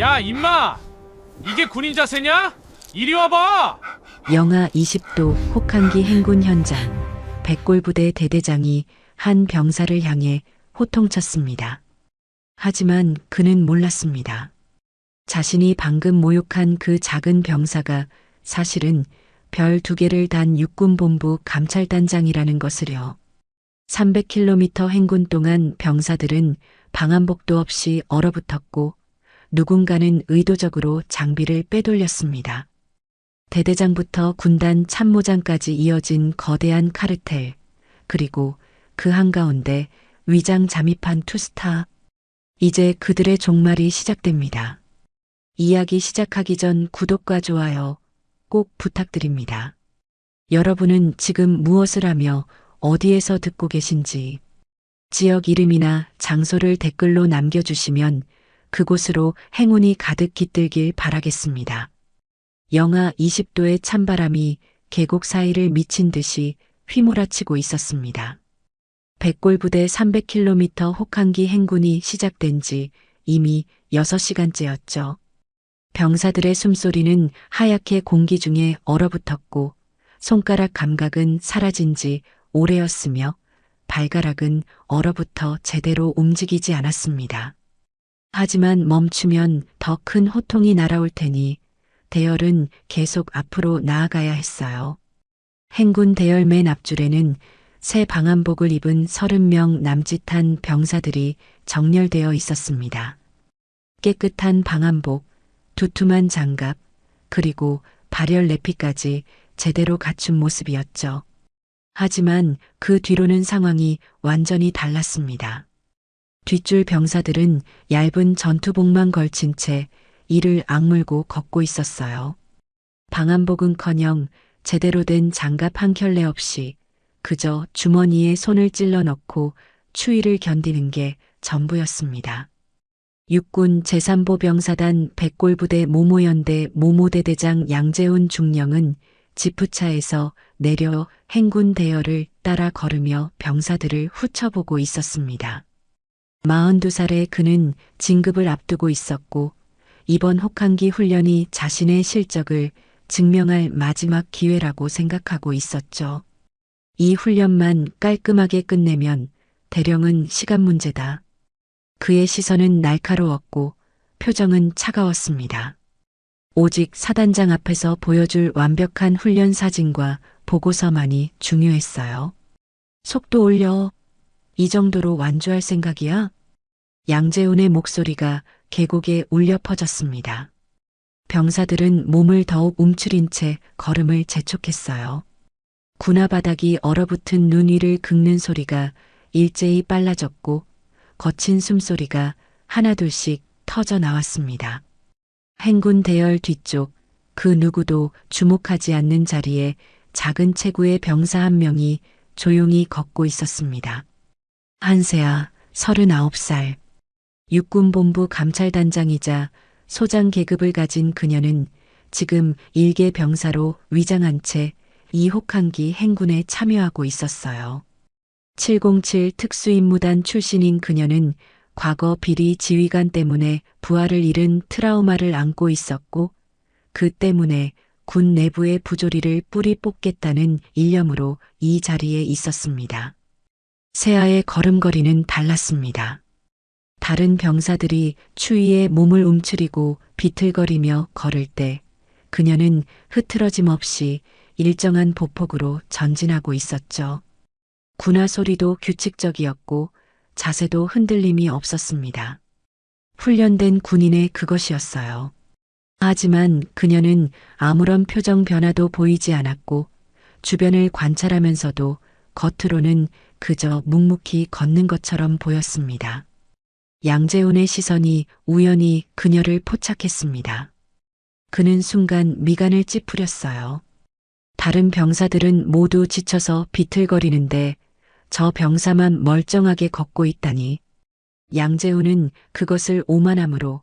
야, 임마! 이게 군인 자세냐? 이리 와봐! 영하 20도 혹한기 행군 현장. 백골부대 대대장이 한 병사를 향해 호통쳤습니다. 하지만 그는 몰랐습니다. 자신이 방금 모욕한 그 작은 병사가 사실은 별 2개를 단 육군본부 감찰단장이라는 것을요. 300km 행군 동안 병사들은 방한복도 없이 얼어붙었고 누군가는 의도적으로 장비를 빼돌렸습니다. 대대장부터 군단 참모장까지 이어진 거대한 카르텔, 그리고 그 한가운데 위장 잠입한 투스타. 이제 그들의 종말이 시작됩니다. 이야기 시작하기 전 구독과 좋아요 꼭 부탁드립니다. 여러분은 지금 무엇을 하며 어디에서 듣고 계신지 지역 이름이나 장소를 댓글로 남겨주시면 그곳으로 행운이 가득 깃들길 바라겠습니다. 영하 20도의 찬바람이 계곡 사이를 미친 듯이 휘몰아치고 있었습니다. 백골부대 300km 혹한기 행군이 시작된 지 이미 6시간째였죠. 병사들의 숨소리는 하얗게 공기 중에 얼어붙었고 손가락 감각은 사라진 지 오래였으며 발가락은 얼어붙어 제대로 움직이지 않았습니다. 하지만 멈추면 더 큰 호통이 날아올 테니 대열은 계속 앞으로 나아가야 했어요. 행군 대열 맨 앞줄에는 새 방한복을 입은 30명 남짓한 병사들이 정렬되어 있었습니다. 깨끗한 방한복, 두툼한 장갑, 그리고 발열 내피까지 제대로 갖춘 모습이었죠. 하지만 그 뒤로는 상황이 완전히 달랐습니다. 뒷줄 병사들은 얇은 전투복만 걸친 채 이를 악물고 걷고 있었어요. 방한복은커녕 제대로 된 장갑 한 켤레 없이 그저 주머니에 손을 찔러 넣고 추위를 견디는 게 전부였습니다. 육군 제3보병사단 백골부대 모모연대 모모대대장 양재훈 중령은 지프차에서 내려 행군 대열을 따라 걸으며 병사들을 훑어보고 있었습니다. 42살의 그는 진급을 앞두고 있었고 이번 혹한기 훈련이 자신의 실적을 증명할 마지막 기회라고 생각하고 있었죠. 이 훈련만 깔끔하게 끝내면 대령은 시간 문제다. 그의 시선은 날카로웠고 표정은 차가웠습니다. 오직 사단장 앞에서 보여줄 완벽한 훈련 사진과 보고서만이 중요했어요. 속도 올려. 이 정도로 완주할 생각이야? 양재훈의 목소리가 계곡에 울려 퍼졌습니다. 병사들은 몸을 더욱 움츠린 채 걸음을 재촉했어요. 군화 바닥이 얼어붙은 눈 위를 긁는 소리가 일제히 빨라졌고 거친 숨소리가 하나둘씩 터져 나왔습니다. 행군 대열 뒤쪽 그 누구도 주목하지 않는 자리에 작은 체구의 병사 한 명이 조용히 걷고 있었습니다. 한세아, 39살. 육군본부 감찰단장이자 소장 계급을 가진 그녀는 지금 일개 병사로 위장한 채 이 혹한기 행군에 참여하고 있었어요. 707 특수임무단 출신인 그녀는 과거 비리 지휘관 때문에 부하를 잃은 트라우마를 안고 있었고 그 때문에 군 내부의 부조리를 뿌리 뽑겠다는 일념으로 이 자리에 있었습니다. 세아의 걸음걸이는 달랐습니다. 다른 병사들이 추위에 몸을 움츠리고 비틀거리며 걸을 때 그녀는 흐트러짐 없이 일정한 보폭으로 전진하고 있었죠. 군화 소리도 규칙적이었고 자세도 흔들림이 없었습니다. 훈련된 군인의 그것이었어요. 하지만 그녀는 아무런 표정 변화도 보이지 않았고 주변을 관찰하면서도 겉으로는 그저 묵묵히 걷는 것처럼 보였습니다. 양재훈의 시선이 우연히 그녀를 포착했습니다. 그는 순간 미간을 찌푸렸어요. 다른 병사들은 모두 지쳐서 비틀거리는데 저 병사만 멀쩡하게 걷고 있다니. 양재훈은 그것을 오만함으로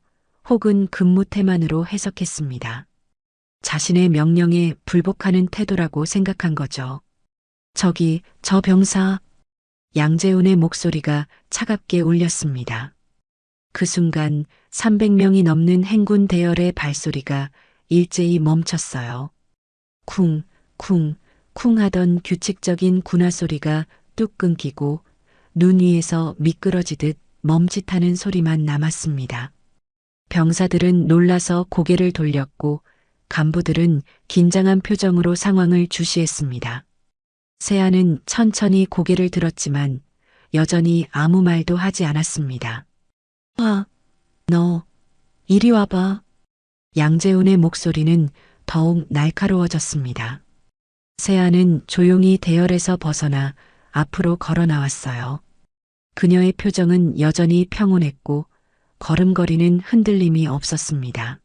혹은 근무태만으로 해석했습니다. 자신의 명령에 불복하는 태도라고 생각한 거죠. 저기, 저 병사. 양재훈의 목소리가 차갑게 울렸습니다. 그 순간 300명이 넘는 행군 대열의 발소리가 일제히 멈췄어요. 쿵, 쿵, 쿵 하던 규칙적인 군화 소리가 뚝 끊기고 눈 위에서 미끄러지듯 멈칫하는 소리만 남았습니다. 병사들은 놀라서 고개를 돌렸고 간부들은 긴장한 표정으로 상황을 주시했습니다. 세아는 천천히 고개를 들었지만 여전히 아무 말도 하지 않았습니다. 너, 이리 와봐. 양재훈의 목소리는 더욱 날카로워졌습니다. 세아는 조용히 대열에서 벗어나 앞으로 걸어 나왔어요. 그녀의 표정은 여전히 평온했고 걸음걸이는 흔들림이 없었습니다.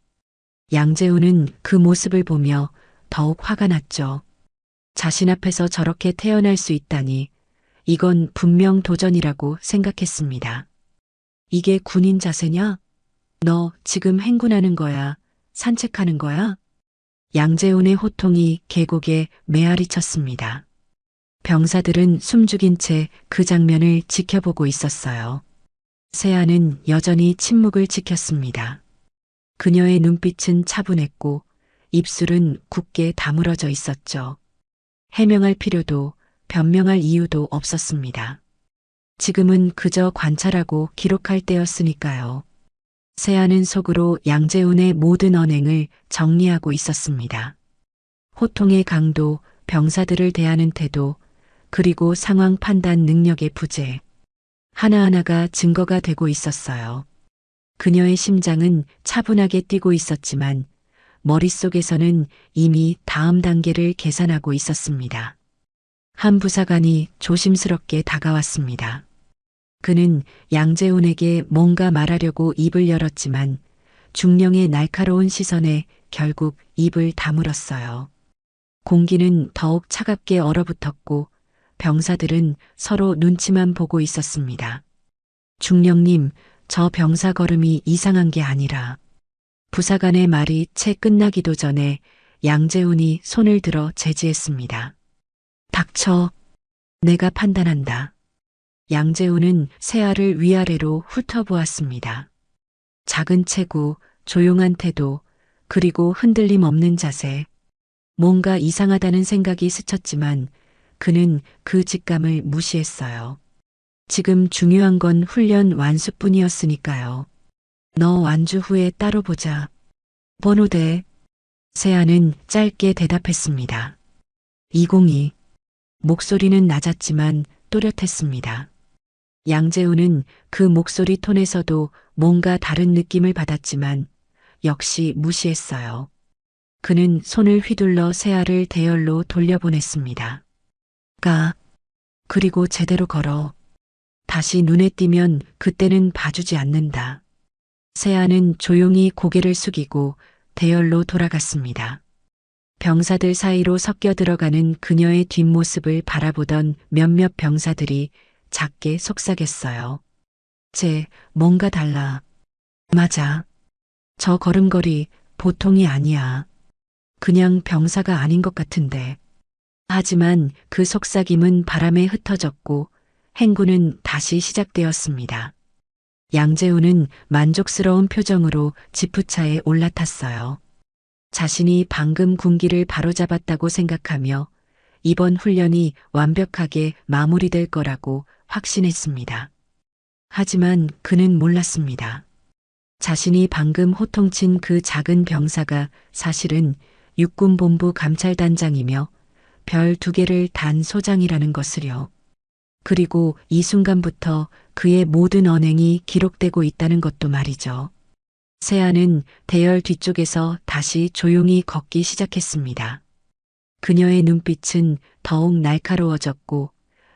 양재훈은 그 모습을 보며 더욱 화가 났죠. 자신 앞에서 저렇게 태어날 수 있다니 이건 분명 도전이라고 생각했습니다. 이게 군인 자세냐? 너 지금 행군하는 거야? 산책하는 거야? 양재훈의 호통이 계곡에 메아리 쳤습니다. 병사들은 숨죽인 채 그 장면을 지켜보고 있었어요. 세아는 여전히 침묵을 지켰습니다. 그녀의 눈빛은 차분했고 입술은 굳게 다물어져 있었죠. 해명할 필요도 변명할 이유도 없었습니다. 지금은 그저 관찰하고 기록할 때였으니까요. 세아는 속으로 양재훈의 모든 언행을 정리하고 있었습니다. 호통의 강도, 병사들을 대하는 태도, 그리고 상황 판단 능력의 부재. 하나하나가 증거가 되고 있었어요. 그녀의 심장은 차분하게 뛰고 있었지만 머릿속에서는 이미 다음 단계를 계산하고 있었습니다. 한 부사관이 조심스럽게 다가왔습니다. 그는 양재훈에게 뭔가 말하려고 입을 열었지만 중령의 날카로운 시선에 결국 입을 다물었어요. 공기는 더욱 차갑게 얼어붙었고 병사들은 서로 눈치만 보고 있었습니다. 중령님, 저 병사 걸음이 이상한 게 아니라. 부사관의 말이 채 끝나기도 전에 양재훈이 손을 들어 제지했습니다. 닥쳐. 내가 판단한다. 양재훈은 세아를 위아래로 훑어보았습니다. 작은 체구, 조용한 태도, 그리고 흔들림 없는 자세. 뭔가 이상하다는 생각이 스쳤지만 그는 그 직감을 무시했어요. 지금 중요한 건 훈련 완수뿐이었으니까요. 너 완주 후에 따로 보자. 번호대. 세아는 짧게 대답했습니다. 202. 목소리는 낮았지만 또렷했습니다. 양재훈은 그 목소리 톤에서도 뭔가 다른 느낌을 받았지만 역시 무시했어요. 그는 손을 휘둘러 세아를 대열로 돌려보냈습니다. 가. 그리고 제대로 걸어. 다시 눈에 띄면 그때는 봐주지 않는다. 세아는 조용히 고개를 숙이고 대열로 돌아갔습니다. 병사들 사이로 섞여 들어가는 그녀의 뒷모습을 바라보던 몇몇 병사들이 작게 속삭였어요. 뭔가 달라. 맞아. 저 걸음걸이 보통이 아니야. 그냥 병사가 아닌 것 같은데. 하지만 그 속삭임은 바람에 흩어졌고 행군은 다시 시작되었습니다. 양재훈은 만족스러운 표정으로 지프차에 올라탔어요. 자신이 방금 군기를 바로잡았다고 생각하며 이번 훈련이 완벽하게 마무리될 거라고 확신했습니다. 하지만 그는 몰랐습니다. 자신이 방금 호통친 그 작은 병사가 사실은 육군본부 감찰단장이며 별 2개를 단 소장이라는 것을요. 그리고 이 순간부터 그의 모든 언행이 기록되고 있다는 것도 말이죠. 세아는 대열 뒤쪽에서 다시 조용히 걷기 시작했습니다. 그녀의 눈빛은 더욱 날카로워졌고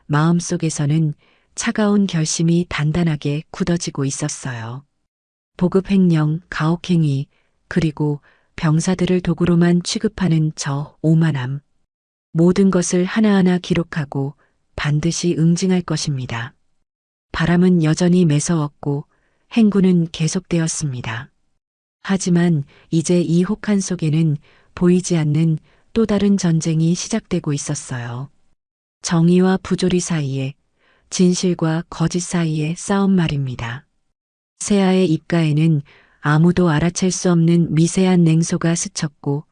마음속에서는 차가운 결심이 단단하게 굳어지고 있었어요. 보급횡령, 가혹행위, 그리고 병사들을 도구로만 취급하는 저 오만함. 모든 것을 하나하나 기록하고 반드시 응징할 것입니다. 바람은 여전히 매서웠고 행군은 계속되었습니다. 하지만 이제 이 혹한 속에는 보이지 않는 또 다른 전쟁이 시작되고 있었어요. 정의와 부조리 사이에, 진실과 거짓 사이의 싸움 말입니다. 세아의 입가에는 아무도 알아챌 수 없는 미세한 냉소가 스쳤고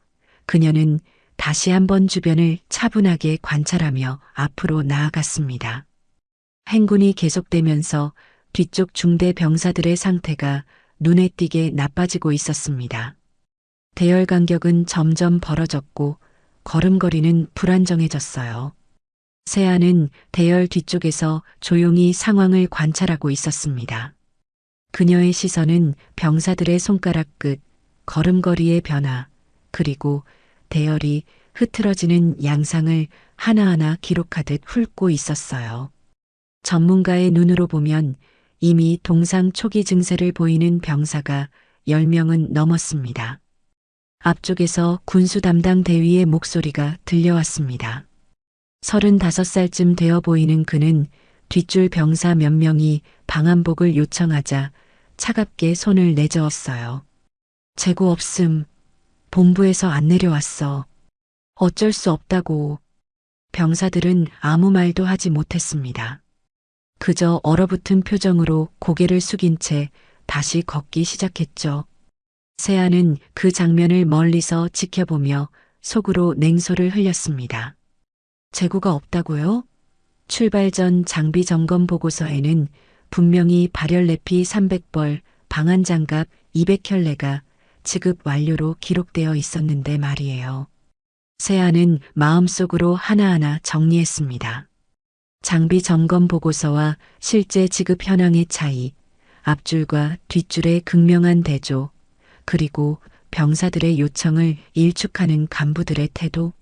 그녀는 다시 한번 주변을 차분하게 관찰하며 앞으로 나아갔습니다. 행군이 계속되면서 뒤쪽 중대 병사들의 상태가 눈에 띄게 나빠지고 있었습니다. 대열 간격은 점점 벌어졌고 걸음걸이는 불안정해졌어요. 세아는 대열 뒤쪽에서 조용히 상황을 관찰하고 있었습니다. 그녀의 시선은 병사들의 손가락 끝, 걸음걸이의 변화, 그리고 대열이 흐트러지는 양상을 하나하나 기록하듯 훑고 있었어요. 전문가의 눈으로 보면 이미 동상 초기 증세를 보이는 병사가 10명은 넘었습니다. 앞쪽에서 군수 담당 대위의 목소리가 들려왔습니다. 35살쯤 되어 보이는 그는 뒷줄 병사 몇 명이 방한복을 요청하자 차갑게 손을 내저었어요. 재고 없음. 본부에서 안 내려왔어. 어쩔 수 없다고. 병사들은 아무 말도 하지 못했습니다. 그저 얼어붙은 표정으로 고개를 숙인 채 다시 걷기 시작했죠. 세아는 그 장면을 멀리서 지켜보며 속으로 냉소를 흘렸습니다. 재고가 없다고요? 출발 전 장비 점검 보고서에는 분명히 발열 내피 300벌, 방한 장갑 200켤레가 지급 완료로 기록되어 있었는데 말이에요. 세아는 마음속으로 하나하나 정리했습니다. 장비 점검 보고서와 실제 지급 현황의 차이, 앞줄과 뒷줄의 극명한 대조, 그리고 병사들의 요청을 일축하는 간부들의 태도.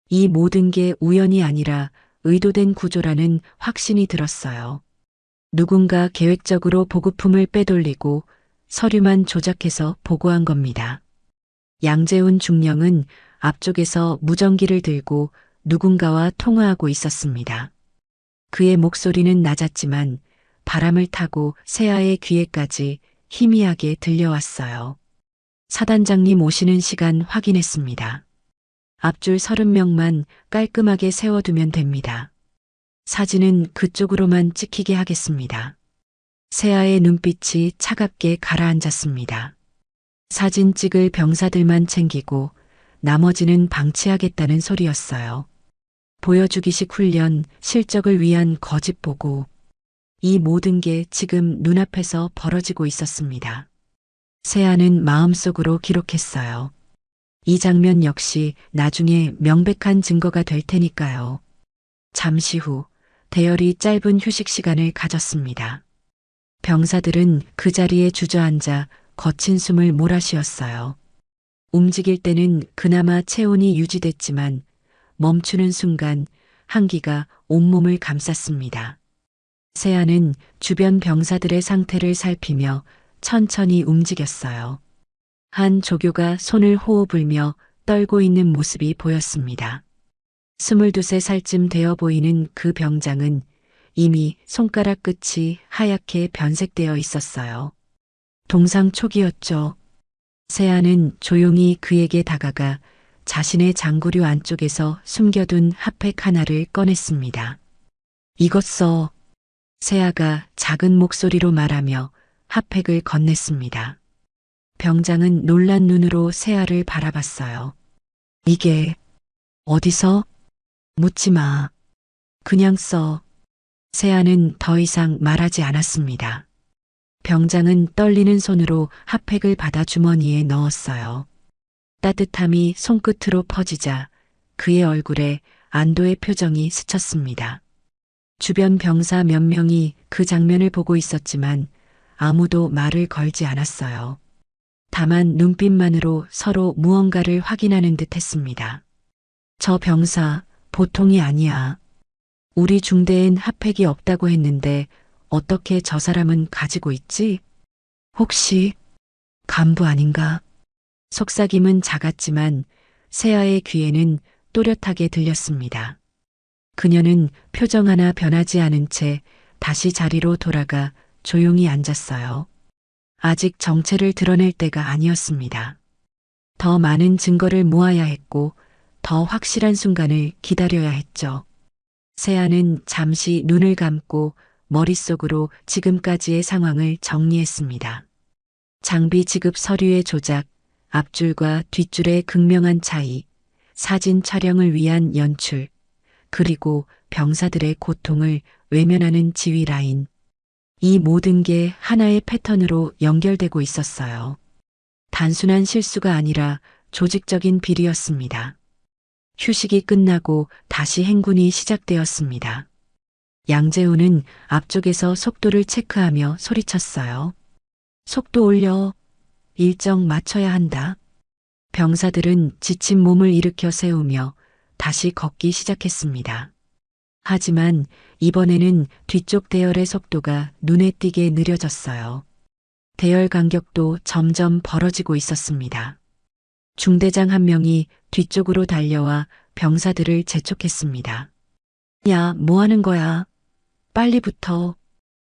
이 모든 게 우연이 아니라 의도된 구조라는 확신이 들었어요. 누군가 계획적으로 보급품을 빼돌리고 서류만 조작해서 보고한 겁니다. 양재훈 중령은 앞쪽에서 무전기를 들고 누군가와 통화하고 있었습니다. 그의 목소리는 낮았지만 바람을 타고 세아의 귀에까지 희미하게 들려왔어요. 사단장님 오시는 시간 확인했습니다. 앞줄 30명만 깔끔하게 세워두면 됩니다. 사진은 그쪽으로만 찍히게 하겠습니다. 세아의 눈빛이 차갑게 가라앉았습니다. 사진 찍을 병사들만 챙기고 나머지는 방치하겠다는 소리였어요. 보여주기식 훈련, 실적을 위한 거짓 보고. 이 모든 게 지금 눈앞에서 벌어지고 있었습니다. 세아는 마음속으로 기록했어요. 이 장면 역시 나중에 명백한 증거가 될 테니까요. 잠시 후 대열이 짧은 휴식 시간을 가졌습니다. 병사들은 그 자리에 주저앉아 거친 숨을 몰아쉬었어요. 움직일 때는 그나마 체온이 유지됐지만 멈추는 순간 한기가 온몸을 감쌌습니다. 세아는 주변 병사들의 상태를 살피며 천천히 움직였어요. 한 조교가 손을 호호 불며 떨고 있는 모습이 보였습니다. 22살쯤 되어 보이는 그 병장은 이미 손가락 끝이 하얗게 변색되어 있었어요. 동상 초기였죠. 세아는 조용히 그에게 다가가 자신의 장구류 안쪽에서 숨겨둔 핫팩 하나를 꺼냈습니다. 이것 써. 세아가 작은 목소리로 말하며 핫팩을 건넸습니다. 병장은 놀란 눈으로 세아를 바라봤어요. 이게 어디서? 묻지 마. 그냥 써. 세아는 더 이상 말하지 않았습니다. 병장은 떨리는 손으로 핫팩을 받아 주머니에 넣었어요. 따뜻함이 손끝으로 퍼지자 그의 얼굴에 안도의 표정이 스쳤습니다. 주변 병사 몇 명이 그 장면을 보고 있었지만 아무도 말을 걸지 않았어요. 다만 눈빛만으로 서로 무언가를 확인하는 듯 했습니다. 저 병사 보통이 아니야. 우리 중대엔 핫팩이 없다고 했는데 어떻게 저 사람은 가지고 있지? 혹시 간부 아닌가? 속삭임은 작았지만 세아의 귀에는 또렷하게 들렸습니다. 그녀는 표정 하나 변하지 않은 채 다시 자리로 돌아가 조용히 앉았어요. 아직 정체를 드러낼 때가 아니었습니다. 더 많은 증거를 모아야 했고 더 확실한 순간을 기다려야 했죠. 세아는 잠시 눈을 감고 머릿속으로 지금까지의 상황을 정리했습니다. 장비 지급 서류의 조작, 앞줄과 뒷줄의 극명한 차이, 사진 촬영을 위한 연출, 그리고 병사들의 고통을 외면하는 지휘 라인. 이 모든 게 하나의 패턴으로 연결되고 있었어요. 단순한 실수가 아니라 조직적인 비리였습니다. 휴식이 끝나고 다시 행군이 시작되었습니다. 양재훈은 앞쪽에서 속도를 체크하며 소리쳤어요. 속도 올려. 일정 맞춰야 한다. 병사들은 지친 몸을 일으켜 세우며 다시 걷기 시작했습니다. 하지만 이번에는 뒤쪽 대열의 속도가 눈에 띄게 느려졌어요. 대열 간격도 점점 벌어지고 있었습니다. 중대장 한 명이 뒤쪽으로 달려와 병사들을 재촉했습니다. 야, 뭐 하는 거야? 빨리 붙어.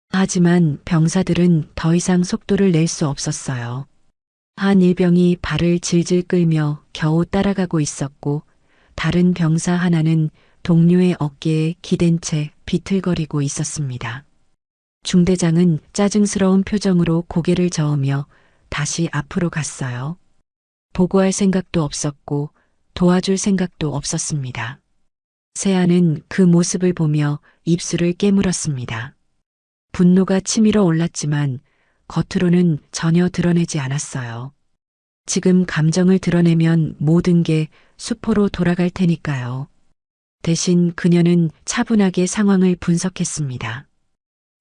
하지만 병사들은 더 이상 속도를 낼 수 없었어요. 한 일병이 발을 질질 끌며 겨우 따라가고 있었고, 다른 병사 하나는 동료의 어깨에 기댄 채 비틀거리고 있었습니다. 중대장은 짜증스러운 표정으로 고개를 저으며 다시 앞으로 갔어요. 보고할 생각도 없었고 도와줄 생각도 없었습니다. 세아는 그 모습을 보며 입술을 깨물었습니다. 분노가 치밀어 올랐지만 겉으로는 전혀 드러내지 않았어요. 지금 감정을 드러내면 모든 게 수포로 돌아갈 테니까요. 대신 그녀는 차분하게 상황을 분석했습니다.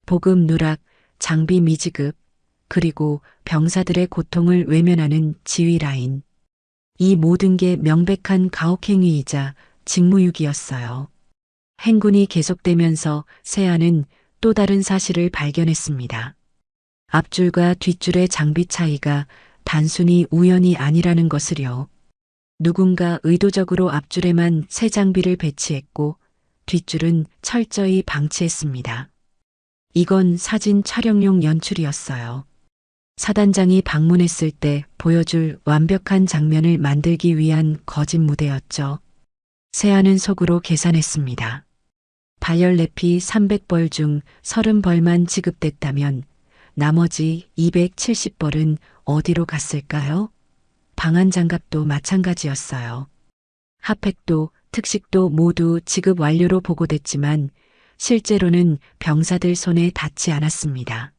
보급 누락, 장비 미지급, 그리고 병사들의 고통을 외면하는 지휘 라인. 이 모든 게 명백한 가혹행위이자 직무유기였어요. 행군이 계속되면서 세아는 또 다른 사실을 발견했습니다. 앞줄과 뒷줄의 장비 차이가 단순히 우연이 아니라는 것을요. 누군가 의도적으로 앞줄에만 새 장비를 배치했고 뒷줄은 철저히 방치했습니다. 이건 사진 촬영용 연출이었어요. 사단장이 방문했을 때 보여줄 완벽한 장면을 만들기 위한 거짓 무대였죠. 세아는 속으로 계산했습니다. 발열내피 300벌 중 30벌만 지급됐다면 나머지 270벌은 어디로 갔을까요? 방한장갑도 마찬가지였어요. 핫팩도 특식도 모두 지급 완료로 보고됐지만 실제로는 병사들 손에 닿지 않았습니다.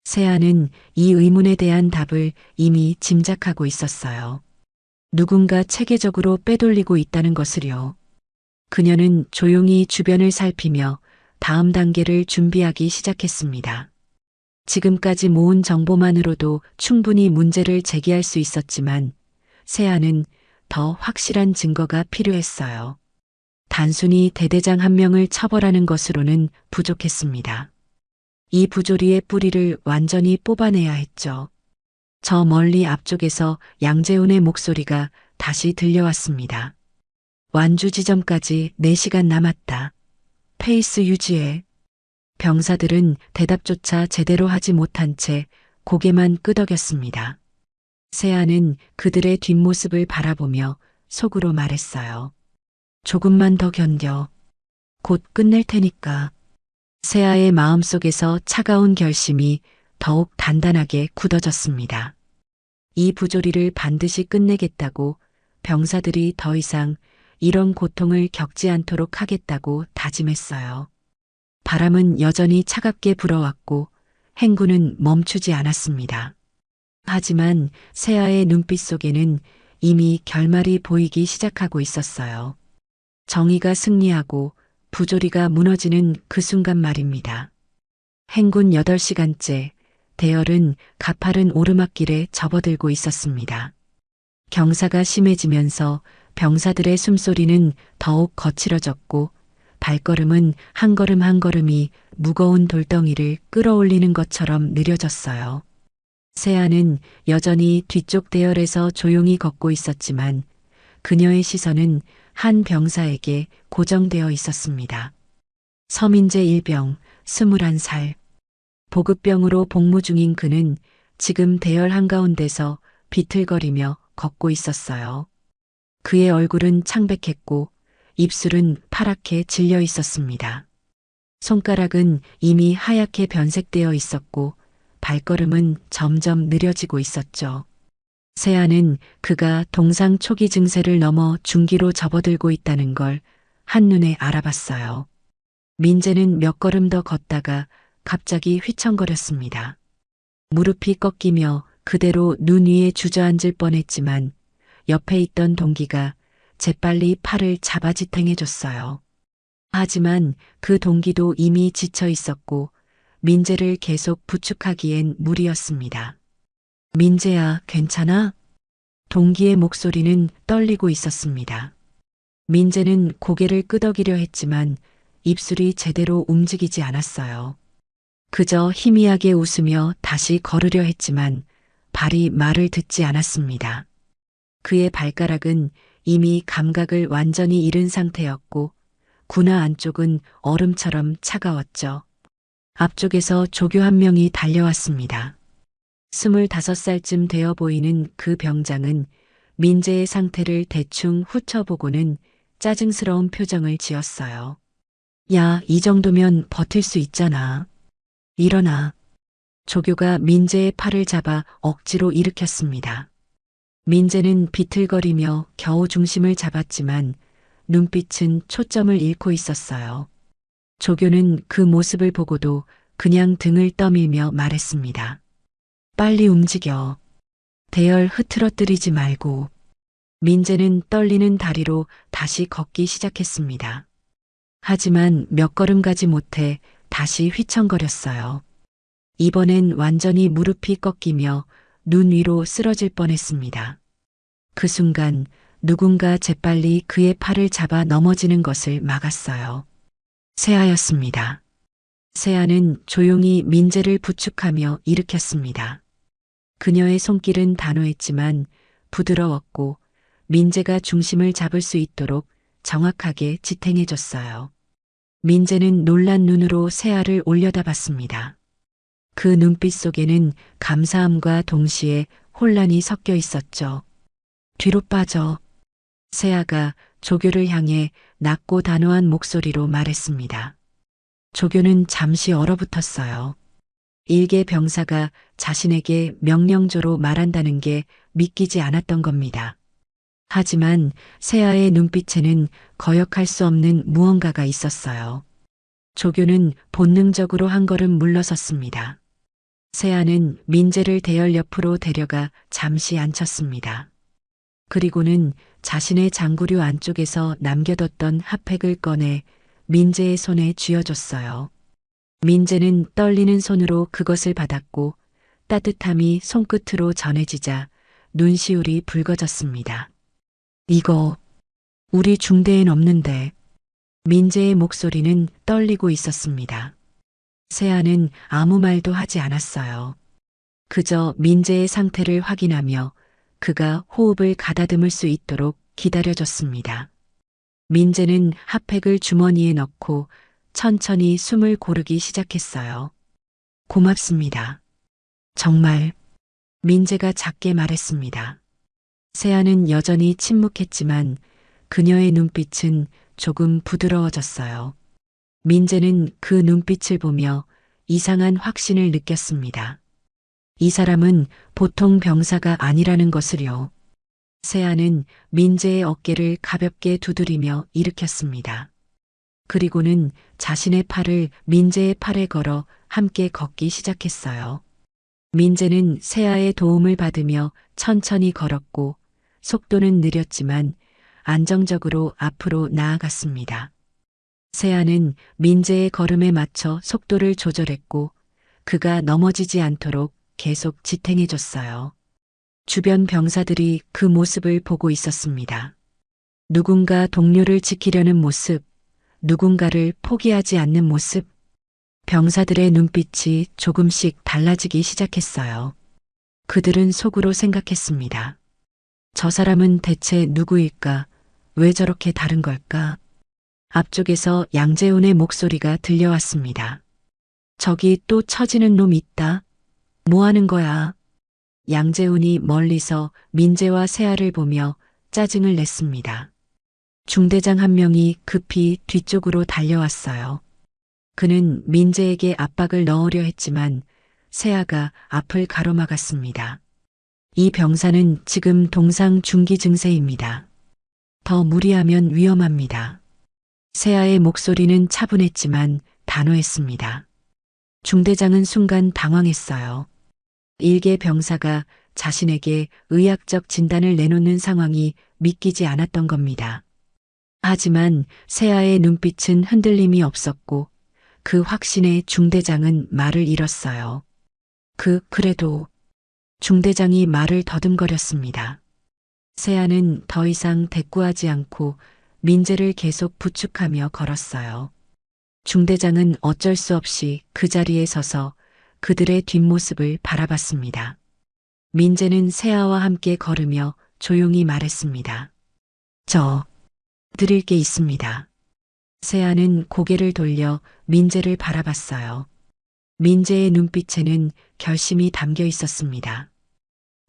세아는 이 의문에 대한 답을 이미 짐작하고 있었어요. 누군가 체계적으로 빼돌리고 있다는 것을요. 그녀는 조용히 주변을 살피며 다음 단계를 준비하기 시작했습니다. 지금까지 모은 정보만으로도 충분히 문제를 제기할 수 있었지만 세아는 더 확실한 증거가 필요했어요. 단순히 대대장 한 명을 처벌하는 것으로는 부족했습니다. 이 부조리의 뿌리를 완전히 뽑아내야 했죠. 저 멀리 앞쪽에서 양재훈의 목소리가 다시 들려왔습니다. 완주 지점까지 4시간 남았다. 페이스 유지해. 병사들은 대답조차 제대로 하지 못한 채 고개만 끄덕였습니다. 세아는 그들의 뒷모습을 바라보며 속으로 말했어요. 조금만 더 견뎌. 곧 끝낼 테니까. 세아의 마음속에서 차가운 결심이 더욱 단단하게 굳어졌습니다. 이 부조리를 반드시 끝내겠다고 병사들이 더 이상 이런 고통을 겪지 않도록 하겠다고 다짐했어요. 바람은 여전히 차갑게 불어왔고 행군은 멈추지 않았습니다. 하지만 세아의 눈빛 속에는 이미 결말이 보이기 시작하고 있었어요. 정의가 승리하고 부조리가 무너지는 그 순간 말입니다. 행군 8시간째 대열은 가파른 오르막길에 접어들고 있었습니다. 경사가 심해지면서 병사들의 숨소리는 더욱 거칠어졌고 발걸음은 한 걸음 한 걸음이 무거운 돌덩이를 끌어올리는 것처럼 느려졌어요. 세아는 여전히 뒤쪽 대열에서 조용히 걷고 있었지만 그녀의 시선은 한 병사에게 고정되어 있었습니다. 서민재 일병, 21살. 보급병으로 복무 중인 그는 지금 대열 한가운데서 비틀거리며 걷고 있었어요. 그의 얼굴은 창백했고 입술은 파랗게 질려 있었습니다. 손가락은 이미 하얗게 변색되어 있었고 발걸음은 점점 느려지고 있었죠. 세아는 그가 동상 초기 증세를 넘어 중기로 접어들고 있다는 걸 한눈에 알아봤어요. 민재는 몇 걸음 더 걷다가 갑자기 휘청거렸습니다. 무릎이 꺾이며 그대로 눈 위에 주저앉을 뻔했지만 옆에 있던 동기가 재빨리 팔을 잡아 지탱해줬어요. 하지만 그 동기도 이미 지쳐 있었고 민재를 계속 부축하기엔 무리였습니다. 민재야, 괜찮아? 동기의 목소리는 떨리고 있었습니다. 민재는 고개를 끄덕이려 했지만 입술이 제대로 움직이지 않았어요. 그저 희미하게 웃으며 다시 걸으려 했지만 발이 말을 듣지 않았습니다. 그의 발가락은 이미 감각을 완전히 잃은 상태였고 군화 안쪽은 얼음처럼 차가웠죠. 앞쪽에서 조교 한 명이 달려왔습니다. 25살쯤 되어 보이는 그 병장은 민재의 상태를 대충 훑어보고는 짜증스러운 표정을 지었어요. 야, 이 정도면 버틸 수 있잖아. 일어나. 조교가 민재의 팔을 잡아 억지로 일으켰습니다. 민재는 비틀거리며 겨우 중심을 잡았지만 눈빛은 초점을 잃고 있었어요. 조교는 그 모습을 보고도 그냥 등을 떠밀며 말했습니다. 빨리 움직여. 대열 흐트러뜨리지 말고. 민재는 떨리는 다리로 다시 걷기 시작했습니다. 하지만 몇 걸음 가지 못해 다시 휘청거렸어요. 이번엔 완전히 무릎이 꺾이며 눈 위로 쓰러질 뻔했습니다. 그 순간 누군가 재빨리 그의 팔을 잡아 넘어지는 것을 막았어요. 세아였습니다. 세아는 조용히 민재를 부축하며 일으켰습니다. 그녀의 손길은 단호했지만 부드러웠고 민재가 중심을 잡을 수 있도록 정확하게 지탱해줬어요. 민재는 놀란 눈으로 세아를 올려다봤습니다. 그 눈빛 속에는 감사함과 동시에 혼란이 섞여 있었죠. 뒤로 빠져. 세아가 조교를 향해 낮고 단호한 목소리로 말했습니다. 조교는 잠시 얼어붙었어요. 일개 병사가 자신에게 명령조로 말한다는 게 믿기지 않았던 겁니다. 하지만 세아의 눈빛에는 거역할 수 없는 무언가가 있었어요. 조교는 본능적으로 한 걸음 물러섰습니다. 세아는 민재를 대열 옆으로 데려가 잠시 앉혔습니다. 그리고는 자신의 장구류 안쪽에서 남겨뒀던 핫팩을 꺼내 민재의 손에 쥐어줬어요. 민재는 떨리는 손으로 그것을 받았고 따뜻함이 손끝으로 전해지자 눈시울이 붉어졌습니다. 이거 우리 중대엔 없는데. 민재의 목소리는 떨리고 있었습니다. 세아는 아무 말도 하지 않았어요. 그저 민재의 상태를 확인하며 그가 호흡을 가다듬을 수 있도록 기다려줬습니다. 민재는 핫팩을 주머니에 넣고 천천히 숨을 고르기 시작했어요. 고맙습니다. 정말. 민재가 작게 말했습니다. 세아는 여전히 침묵했지만 그녀의 눈빛은 조금 부드러워졌어요. 민재는 그 눈빛을 보며 이상한 확신을 느꼈습니다. 이 사람은 보통 병사가 아니라는 것을요. 세아는 민재의 어깨를 가볍게 두드리며 일으켰습니다. 그리고는 자신의 팔을 민재의 팔에 걸어 함께 걷기 시작했어요. 민재는 세아의 도움을 받으며 천천히 걸었고 속도는 느렸지만 안정적으로 앞으로 나아갔습니다. 세아는 민재의 걸음에 맞춰 속도를 조절했고 그가 넘어지지 않도록 계속 지탱해줬어요. 주변 병사들이 그 모습을 보고 있었습니다. 누군가 동료를 지키려는 모습, 누군가를 포기하지 않는 모습. 병사들의 눈빛이 조금씩 달라지기 시작했어요. 그들은 속으로 생각했습니다. 저 사람은 대체 누구일까? 왜 저렇게 다른 걸까? 앞쪽에서 양재훈의 목소리가 들려왔습니다. 저기 또 처지는 놈 있다. 뭐 하는 거야? 양재훈이 멀리서 민재와 세아를 보며 짜증을 냈습니다. 중대장 한 명이 급히 뒤쪽으로 달려왔어요. 그는 민재에게 압박을 넣으려 했지만 세아가 앞을 가로막았습니다. 이 병사는 지금 동상 중기 증세입니다. 더 무리하면 위험합니다. 세아의 목소리는 차분했지만 단호했습니다. 중대장은 순간 당황했어요. 일개 병사가 자신에게 의학적 진단을 내놓는 상황이 믿기지 않았던 겁니다. 하지만 세아의 눈빛은 흔들림이 없었고 그 확신에 중대장은 말을 잃었어요. 그래도 중대장이 말을 더듬거렸습니다. 세아는 더 이상 대꾸하지 않고 민재를 계속 부축하며 걸었어요. 중대장은 어쩔 수 없이 그 자리에 서서 그들의 뒷모습을 바라봤습니다. 민재는 세아와 함께 걸으며 조용히 말했습니다. 저 드릴 게 있습니다. 세아는 고개를 돌려 민재를 바라봤어요. 민재의 눈빛에는 결심이 담겨 있었습니다.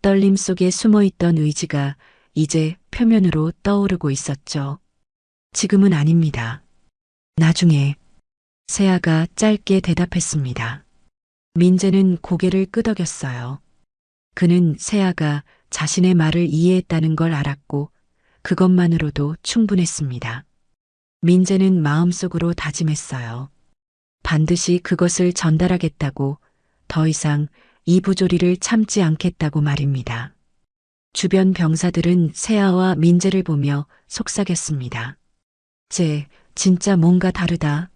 떨림 속에 숨어있던 의지가 이제 표면으로 떠오르고 있었죠. 지금은 아닙니다. 나중에 세아가 짧게 대답했습니다. 민재는 고개를 끄덕였어요. 그는 세아가 자신의 말을 이해했다는 걸 알았고 그것만으로도 충분했습니다. 민재는 마음속으로 다짐했어요. 반드시 그것을 전달하겠다고, 더 이상 이 부조리를 참지 않겠다고 말입니다. 주변 병사들은 세아와 민재를 보며 속삭였습니다. 진짜 뭔가 다르다.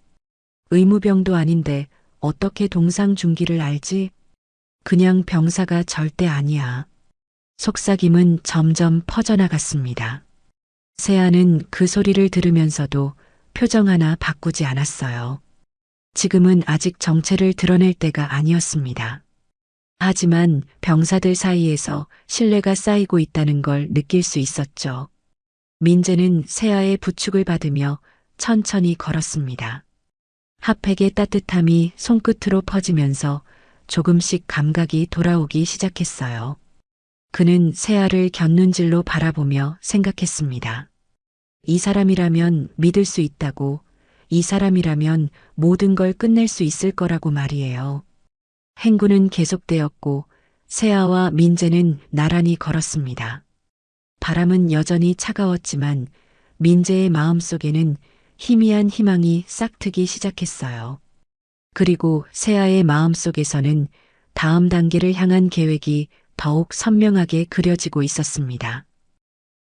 의무병도 아닌데 어떻게 동상중기를 알지? 그냥 병사가 절대 아니야. 속삭임은 점점 퍼져나갔습니다. 세아는 그 소리를 들으면서도 표정 하나 바꾸지 않았어요. 지금은 아직 정체를 드러낼 때가 아니었습니다. 하지만 병사들 사이에서 신뢰가 쌓이고 있다는 걸 느낄 수 있었죠. 민재는 세아의 부축을 받으며 천천히 걸었습니다. 핫팩의 따뜻함이 손끝으로 퍼지면서 조금씩 감각이 돌아오기 시작했어요. 그는 세아를 곁눈질로 바라보며 생각했습니다. 이 사람이라면 믿을 수 있다고, 이 사람이라면 모든 걸 끝낼 수 있을 거라고 말이에요. 행군은 계속되었고 세아와 민재는 나란히 걸었습니다. 바람은 여전히 차가웠지만 민재의 마음속에는 희미한 희망이 싹트기 시작했어요. 그리고 세아의 마음속에서는 다음 단계를 향한 계획이 더욱 선명하게 그려지고 있었습니다.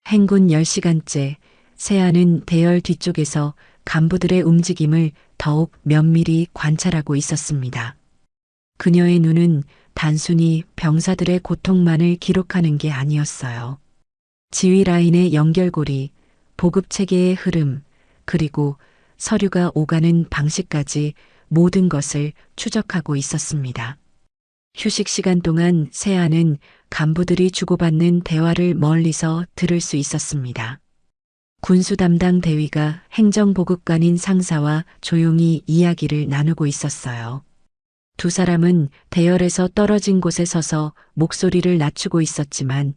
행군 10시간째 세아는 대열 뒤쪽에서 간부들의 움직임을 더욱 면밀히 관찰하고 있었습니다. 그녀의 눈은 단순히 병사들의 고통만을 기록하는 게 아니었어요. 지휘 라인의 연결고리, 보급 체계의 흐름, 그리고 서류가 오가는 방식까지 모든 것을 추적하고 있었습니다. 휴식 시간 동안 세아는 간부들이 주고받는 대화를 멀리서 들을 수 있었습니다. 군수 담당 대위가 행정보급관인 상사와 조용히 이야기를 나누고 있었어요. 두 사람은 대열에서 떨어진 곳에 서서 목소리를 낮추고 있었지만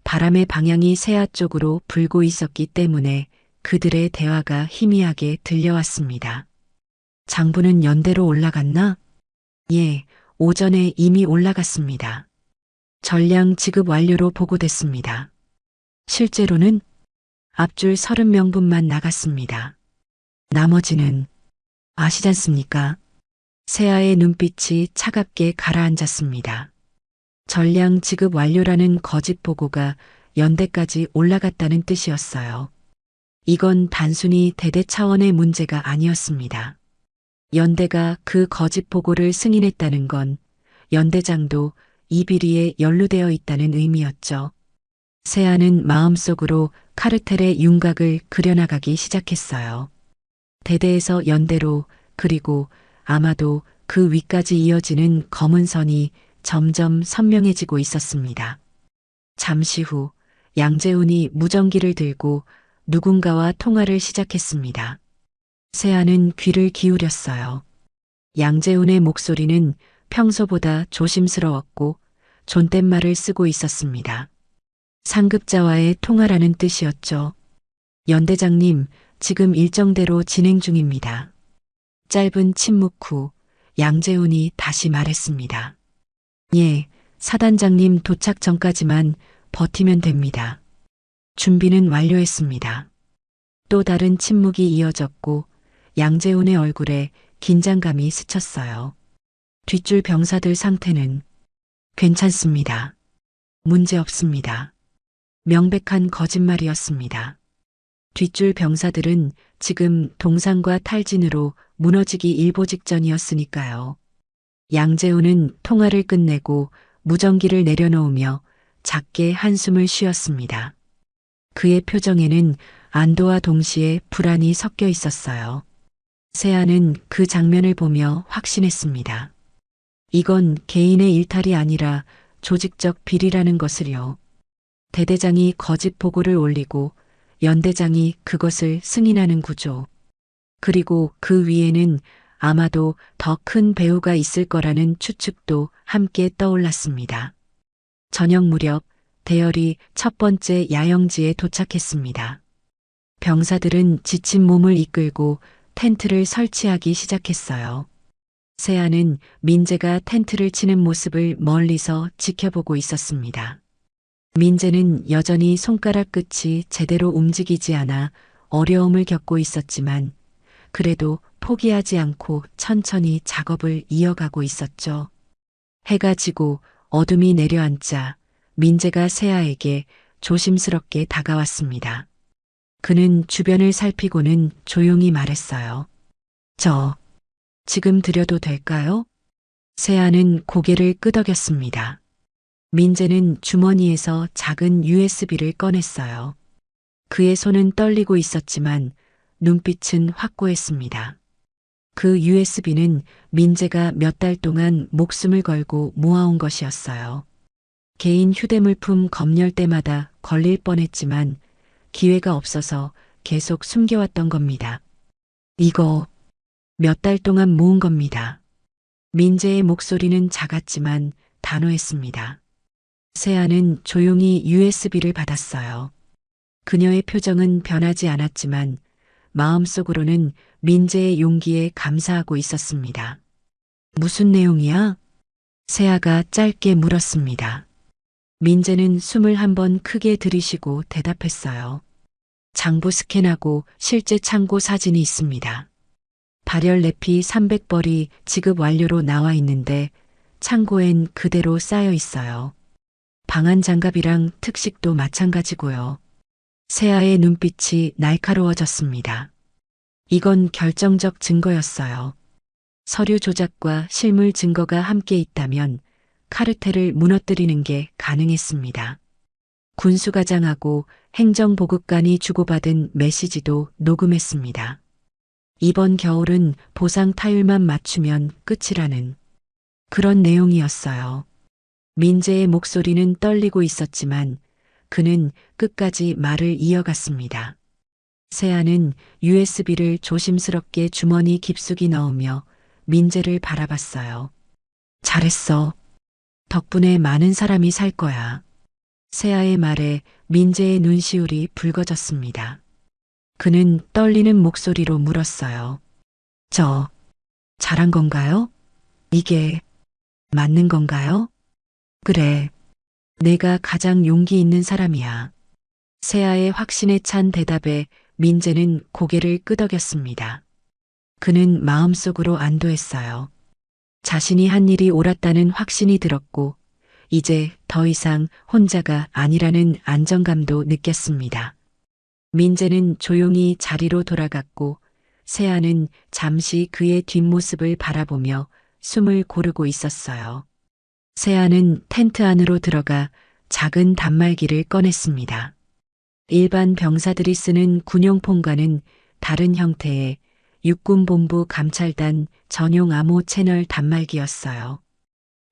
바람의 방향이 세아 쪽으로 불고 있었기 때문에 그들의 대화가 희미하게 들려왔습니다. 장부는 연대로 올라갔나? 예, 오전에 이미 올라갔습니다. 전량 지급 완료로 보고됐습니다. 실제로는 앞줄 30명분만 나갔습니다. 나머지는 아시잖습니까? 세아의 눈빛이 차갑게 가라앉았습니다. 전량 지급 완료라는 거짓 보고가 연대까지 올라갔다는 뜻이었어요. 이건 단순히 대대 차원의 문제가 아니었습니다. 연대가 그 거짓 보고를 승인했다는 건 연대장도 이 비리에 연루되어 있다는 의미였죠. 세아는 마음속으로 카르텔의 윤곽을 그려나가기 시작했어요. 대대에서 연대로, 그리고 아마도 그 위까지 이어지는 검은 선이 점점 선명해지고 있었습니다. 잠시 후 양재훈이 무전기를 들고 누군가와 통화를 시작했습니다. 세아는 귀를 기울였어요. 양재훈의 목소리는 평소보다 조심스러웠고 존댓말을 쓰고 있었습니다. 상급자와의 통화라는 뜻이었죠. 연대장님, 지금 일정대로 진행 중입니다. 짧은 침묵 후 양재훈이 다시 말했습니다. 예, 사단장님 도착 전까지만 버티면 됩니다. 준비는 완료했습니다. 또 다른 침묵이 이어졌고 양재훈의 얼굴에 긴장감이 스쳤어요. 뒷줄 병사들 상태는 괜찮습니다. 문제 없습니다. 명백한 거짓말이었습니다. 뒷줄 병사들은 지금 동상과 탈진으로 무너지기 일보 직전이었으니까요. 양재훈은 통화를 끝내고 무전기를 내려놓으며 작게 한숨을 쉬었습니다. 그의 표정에는 안도와 동시에 불안이 섞여 있었어요. 세아는 그 장면을 보며 확신했습니다. 이건 개인의 일탈이 아니라 조직적 비리라는 것을요. 대대장이 거짓 보고를 올리고 연대장이 그것을 승인하는 구조. 그리고 그 위에는 아마도 더 큰 배후가 있을 거라는 추측도 함께 떠올랐습니다. 저녁 무렵 대열이 첫 번째 야영지에 도착했습니다. 병사들은 지친 몸을 이끌고 텐트를 설치하기 시작했어요. 세아는 민재가 텐트를 치는 모습을 멀리서 지켜보고 있었습니다. 민재는 여전히 손가락 끝이 제대로 움직이지 않아 어려움을 겪고 있었지만 그래도 포기하지 않고 천천히 작업을 이어가고 있었죠. 해가 지고 어둠이 내려앉자 민재가 세아에게 조심스럽게 다가왔습니다. 그는 주변을 살피고는 조용히 말했어요. 저, 지금 드려도 될까요? 세아는 고개를 끄덕였습니다. 민재는 주머니에서 작은 USB를 꺼냈어요. 그의 손은 떨리고 있었지만 눈빛은 확고했습니다. 그 USB는 민재가 몇 달 동안 목숨을 걸고 모아온 것이었어요. 개인 휴대물품 검열 때마다 걸릴 뻔했지만 기회가 없어서 계속 숨겨왔던 겁니다. 이거 몇 달 동안 모은 겁니다. 민재의 목소리는 작았지만 단호했습니다. 세아는 조용히 USB를 받았어요. 그녀의 표정은 변하지 않았지만 마음속으로는 민재의 용기에 감사하고 있었습니다. 무슨 내용이야? 세아가 짧게 물었습니다. 민재는 숨을 한번 크게 들이쉬고 대답했어요. 장부 스캔하고 실제 창고 사진이 있습니다. 발열 내피 300벌이 지급 완료로 나와 있는데 창고엔 그대로 쌓여 있어요. 방한 장갑이랑 특식도 마찬가지고요. 세아의 눈빛이 날카로워졌습니다. 이건 결정적 증거였어요. 서류 조작과 실물 증거가 함께 있다면 카르텔을 무너뜨리는 게 가능했습니다. 군수과장하고 행정보급관이 주고받은 메시지도 녹음했습니다. 이번 겨울은 보상 타율만 맞추면 끝이라는 그런 내용이었어요. 민재의 목소리는 떨리고 있었지만 그는 끝까지 말을 이어갔습니다. 세아는 USB를 조심스럽게 주머니 깊숙이 넣으며 민재를 바라봤어요. 잘했어. 덕분에 많은 사람이 살 거야. 세아의 말에 민재의 눈시울이 붉어졌습니다. 그는 떨리는 목소리로 물었어요. 저, 잘한 건가요? 이게 맞는 건가요? 그래. 내가 가장 용기 있는 사람이야. 세아의 확신에 찬 대답에 민재는 고개를 끄덕였습니다. 그는 마음속으로 안도했어요. 자신이 한 일이 옳았다는 확신이 들었고 이제 더 이상 혼자가 아니라는 안정감도 느꼈습니다. 민재는 조용히 자리로 돌아갔고 세아는 잠시 그의 뒷모습을 바라보며 숨을 고르고 있었어요. 세아는 텐트 안으로 들어가 작은 단말기를 꺼냈습니다. 일반 병사들이 쓰는 군용폰과는 다른 형태의 육군본부 감찰단 전용 암호 채널 단말기였어요.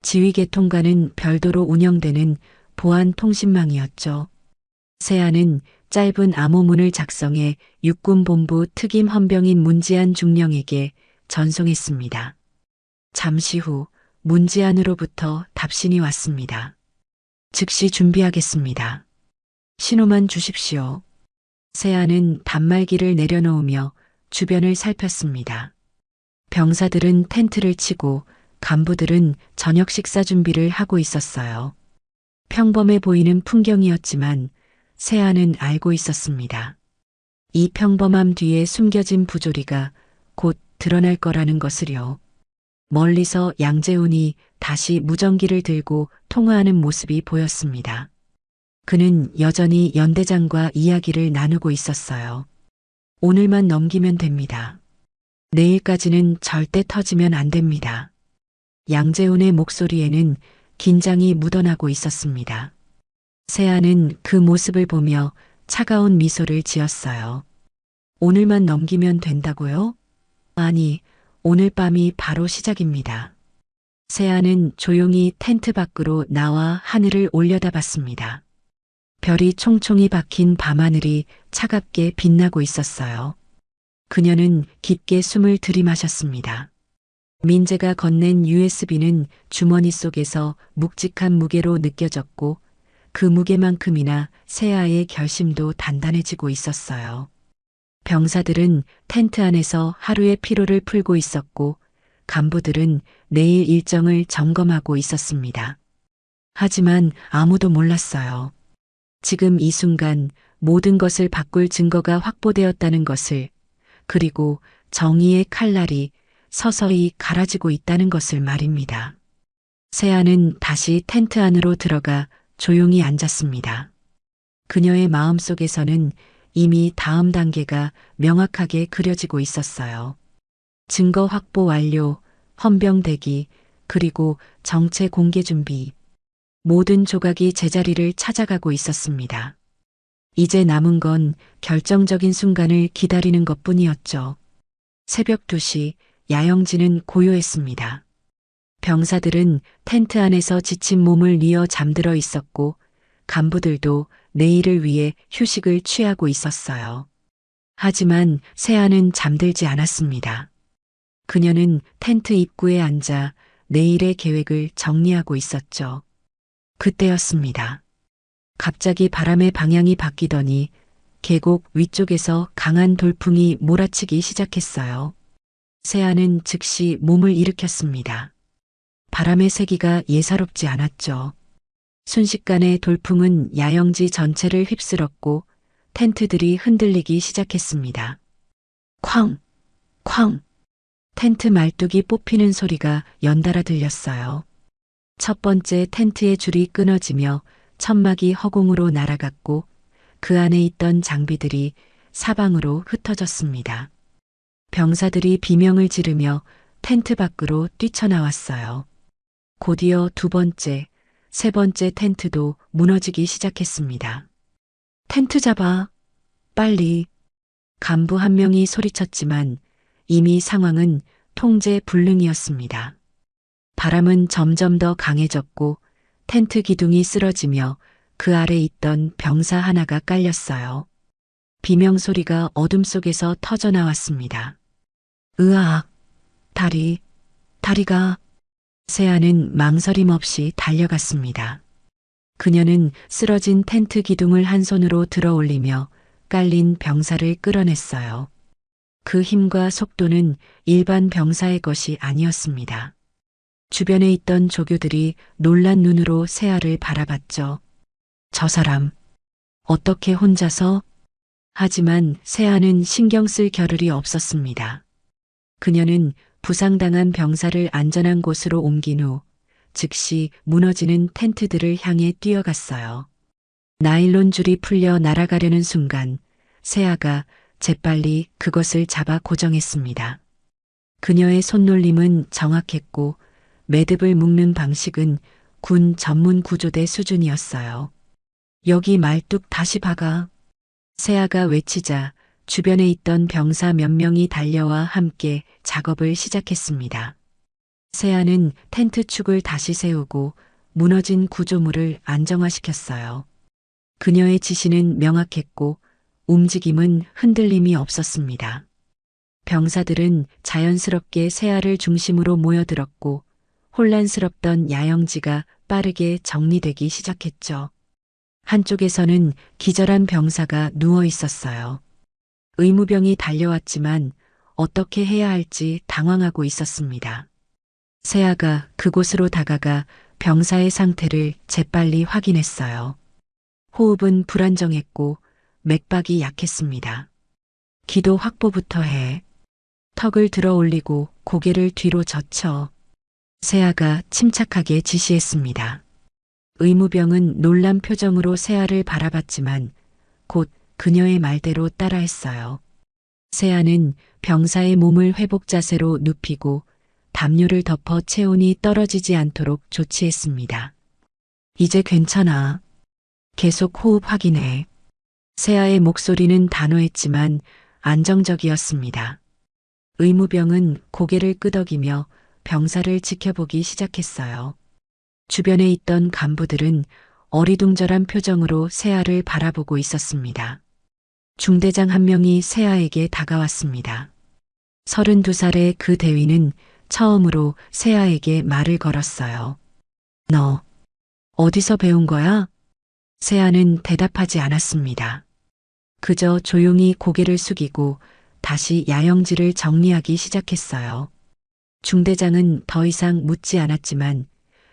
지휘계통과는 별도로 운영되는 보안 통신망이었죠. 세아는 짧은 암호문을 작성해 육군본부 특임 헌병인 문지한 중령에게 전송했습니다. 잠시 후 문지한으로부터 답신이 왔습니다. 즉시 준비하겠습니다. 신호만 주십시오. 세아는 단말기를 내려놓으며 주변을 살폈습니다. 병사들은 텐트를 치고 간부들은 저녁 식사 준비를 하고 있었어요. 평범해 보이는 풍경이었지만 세아는 알고 있었습니다. 이 평범함 뒤에 숨겨진 부조리가 곧 드러날 거라는 것을요. 멀리서 양재훈이 다시 무전기를 들고 통화하는 모습이 보였습니다. 그는 여전히 연대장과 이야기를 나누고 있었어요. 오늘만 넘기면 됩니다. 내일까지는 절대 터지면 안 됩니다. 양재훈의 목소리에는 긴장이 묻어나고 있었습니다. 세아는 그 모습을 보며 차가운 미소를 지었어요. 오늘만 넘기면 된다고요? 아니, 오늘 밤이 바로 시작입니다. 세아는 조용히 텐트 밖으로 나와 하늘을 올려다봤습니다. 별이 총총이 박힌 밤하늘이 차갑게 빛나고 있었어요. 그녀는 깊게 숨을 들이마셨습니다. 민재가 건넨 USB는 주머니 속에서 묵직한 무게로 느껴졌고 그 무게만큼이나 세아의 결심도 단단해지고 있었어요. 병사들은 텐트 안에서 하루의 피로를 풀고 있었고 간부들은 내일 일정을 점검하고 있었습니다. 하지만 아무도 몰랐어요. 지금 이 순간 모든 것을 바꿀 증거가 확보되었다는 것을, 그리고 정의의 칼날이 서서히 갈아지고 있다는 것을 말입니다. 세아는 다시 텐트 안으로 들어가 조용히 앉았습니다. 그녀의 마음속에서는 이미 다음 단계가 명확하게 그려지고 있었어요. 증거 확보 완료, 헌병 대기, 그리고 정체 공개 준비. 모든 조각이 제자리를 찾아가고 있었습니다. 이제 남은 건 결정적인 순간을 기다리는 것뿐이었죠. 새벽 2시 야영지는 고요했습니다. 병사들은 텐트 안에서 지친 몸을 뉘어 잠들어 있었고 간부들도 내일을 위해 휴식을 취하고 있었어요. 하지만 세아는 잠들지 않았습니다. 그녀는 텐트 입구에 앉아 내일의 계획을 정리하고 있었죠. 그때였습니다. 갑자기 바람의 방향이 바뀌더니 계곡 위쪽에서 강한 돌풍이 몰아치기 시작했어요. 세아는 즉시 몸을 일으켰습니다. 바람의 세기가 예사롭지 않았죠. 순식간에 돌풍은 야영지 전체를 휩쓸었고 텐트들이 흔들리기 시작했습니다. 쾅! 쾅! 텐트 말뚝이 뽑히는 소리가 연달아 들렸어요. 첫 번째 텐트의 줄이 끊어지며 천막이 허공으로 날아갔고 그 안에 있던 장비들이 사방으로 흩어졌습니다. 병사들이 비명을 지르며 텐트 밖으로 뛰쳐나왔어요. 곧이어 두 번째, 세 번째 텐트도 무너지기 시작했습니다. 텐트 잡아, 빨리. 간부 한 명이 소리쳤지만 이미 상황은 통제 불능이었습니다. 바람은 점점 더 강해졌고 텐트 기둥이 쓰러지며 그 아래 있던 병사 하나가 깔렸어요. 비명 소리가 어둠 속에서 터져나왔습니다. 으악! 다리가... 세아는 망설임 없이 달려갔습니다. 그녀는 쓰러진 텐트 기둥을 한 손으로 들어 올리며 깔린 병사를 끌어냈어요. 그 힘과 속도는 일반 병사의 것이 아니었습니다. 주변에 있던 조교들이 놀란 눈으로 세아를 바라봤죠. 저 사람, 어떻게 혼자서? 하지만 세아는 신경 쓸 겨를이 없었습니다. 그녀는 부상당한 병사를 안전한 곳으로 옮긴 후 즉시 무너지는 텐트들을 향해 뛰어갔어요. 나일론 줄이 풀려 날아가려는 순간 세아가 재빨리 그것을 잡아 고정했습니다. 그녀의 손놀림은 정확했고 매듭을 묶는 방식은 군 전문 구조대 수준이었어요. 여기 말뚝 다시 박아. 세아가 외치자 주변에 있던 병사 몇 명이 달려와 함께 작업을 시작했습니다. 세아는 텐트 축을 다시 세우고 무너진 구조물을 안정화시켰어요. 그녀의 지시는 명확했고 움직임은 흔들림이 없었습니다. 병사들은 자연스럽게 세아를 중심으로 모여들었고 혼란스럽던 야영지가 빠르게 정리되기 시작했죠. 한쪽에서는 기절한 병사가 누워 있었어요. 의무병이 달려왔지만 어떻게 해야 할지 당황하고 있었습니다. 세아가 그곳으로 다가가 병사의 상태를 재빨리 확인했어요. 호흡은 불안정했고 맥박이 약했습니다. 기도 확보부터 해. 턱을 들어 올리고 고개를 뒤로 젖혀. 세아가 침착하게 지시했습니다. 의무병은 놀란 표정으로 세아를 바라봤지만 곧 그녀의 말대로 따라했어요. 세아는 병사의 몸을 회복 자세로 눕히고 담요를 덮어 체온이 떨어지지 않도록 조치했습니다. 이제 괜찮아. 계속 호흡 확인해. 세아의 목소리는 단호했지만 안정적이었습니다. 의무병은 고개를 끄덕이며 병사를 지켜보기 시작했어요. 주변에 있던 간부들은 어리둥절한 표정으로 세아를 바라보고 있었습니다. 중대장 한 명이 세아에게 다가왔습니다. 32살의 그 대위는 처음으로 세아에게 말을 걸었어요. 너 어디서 배운 거야? 세아는 대답하지 않았습니다. 그저 조용히 고개를 숙이고 다시 야영지를 정리하기 시작했어요. 중대장은 더 이상 묻지 않았지만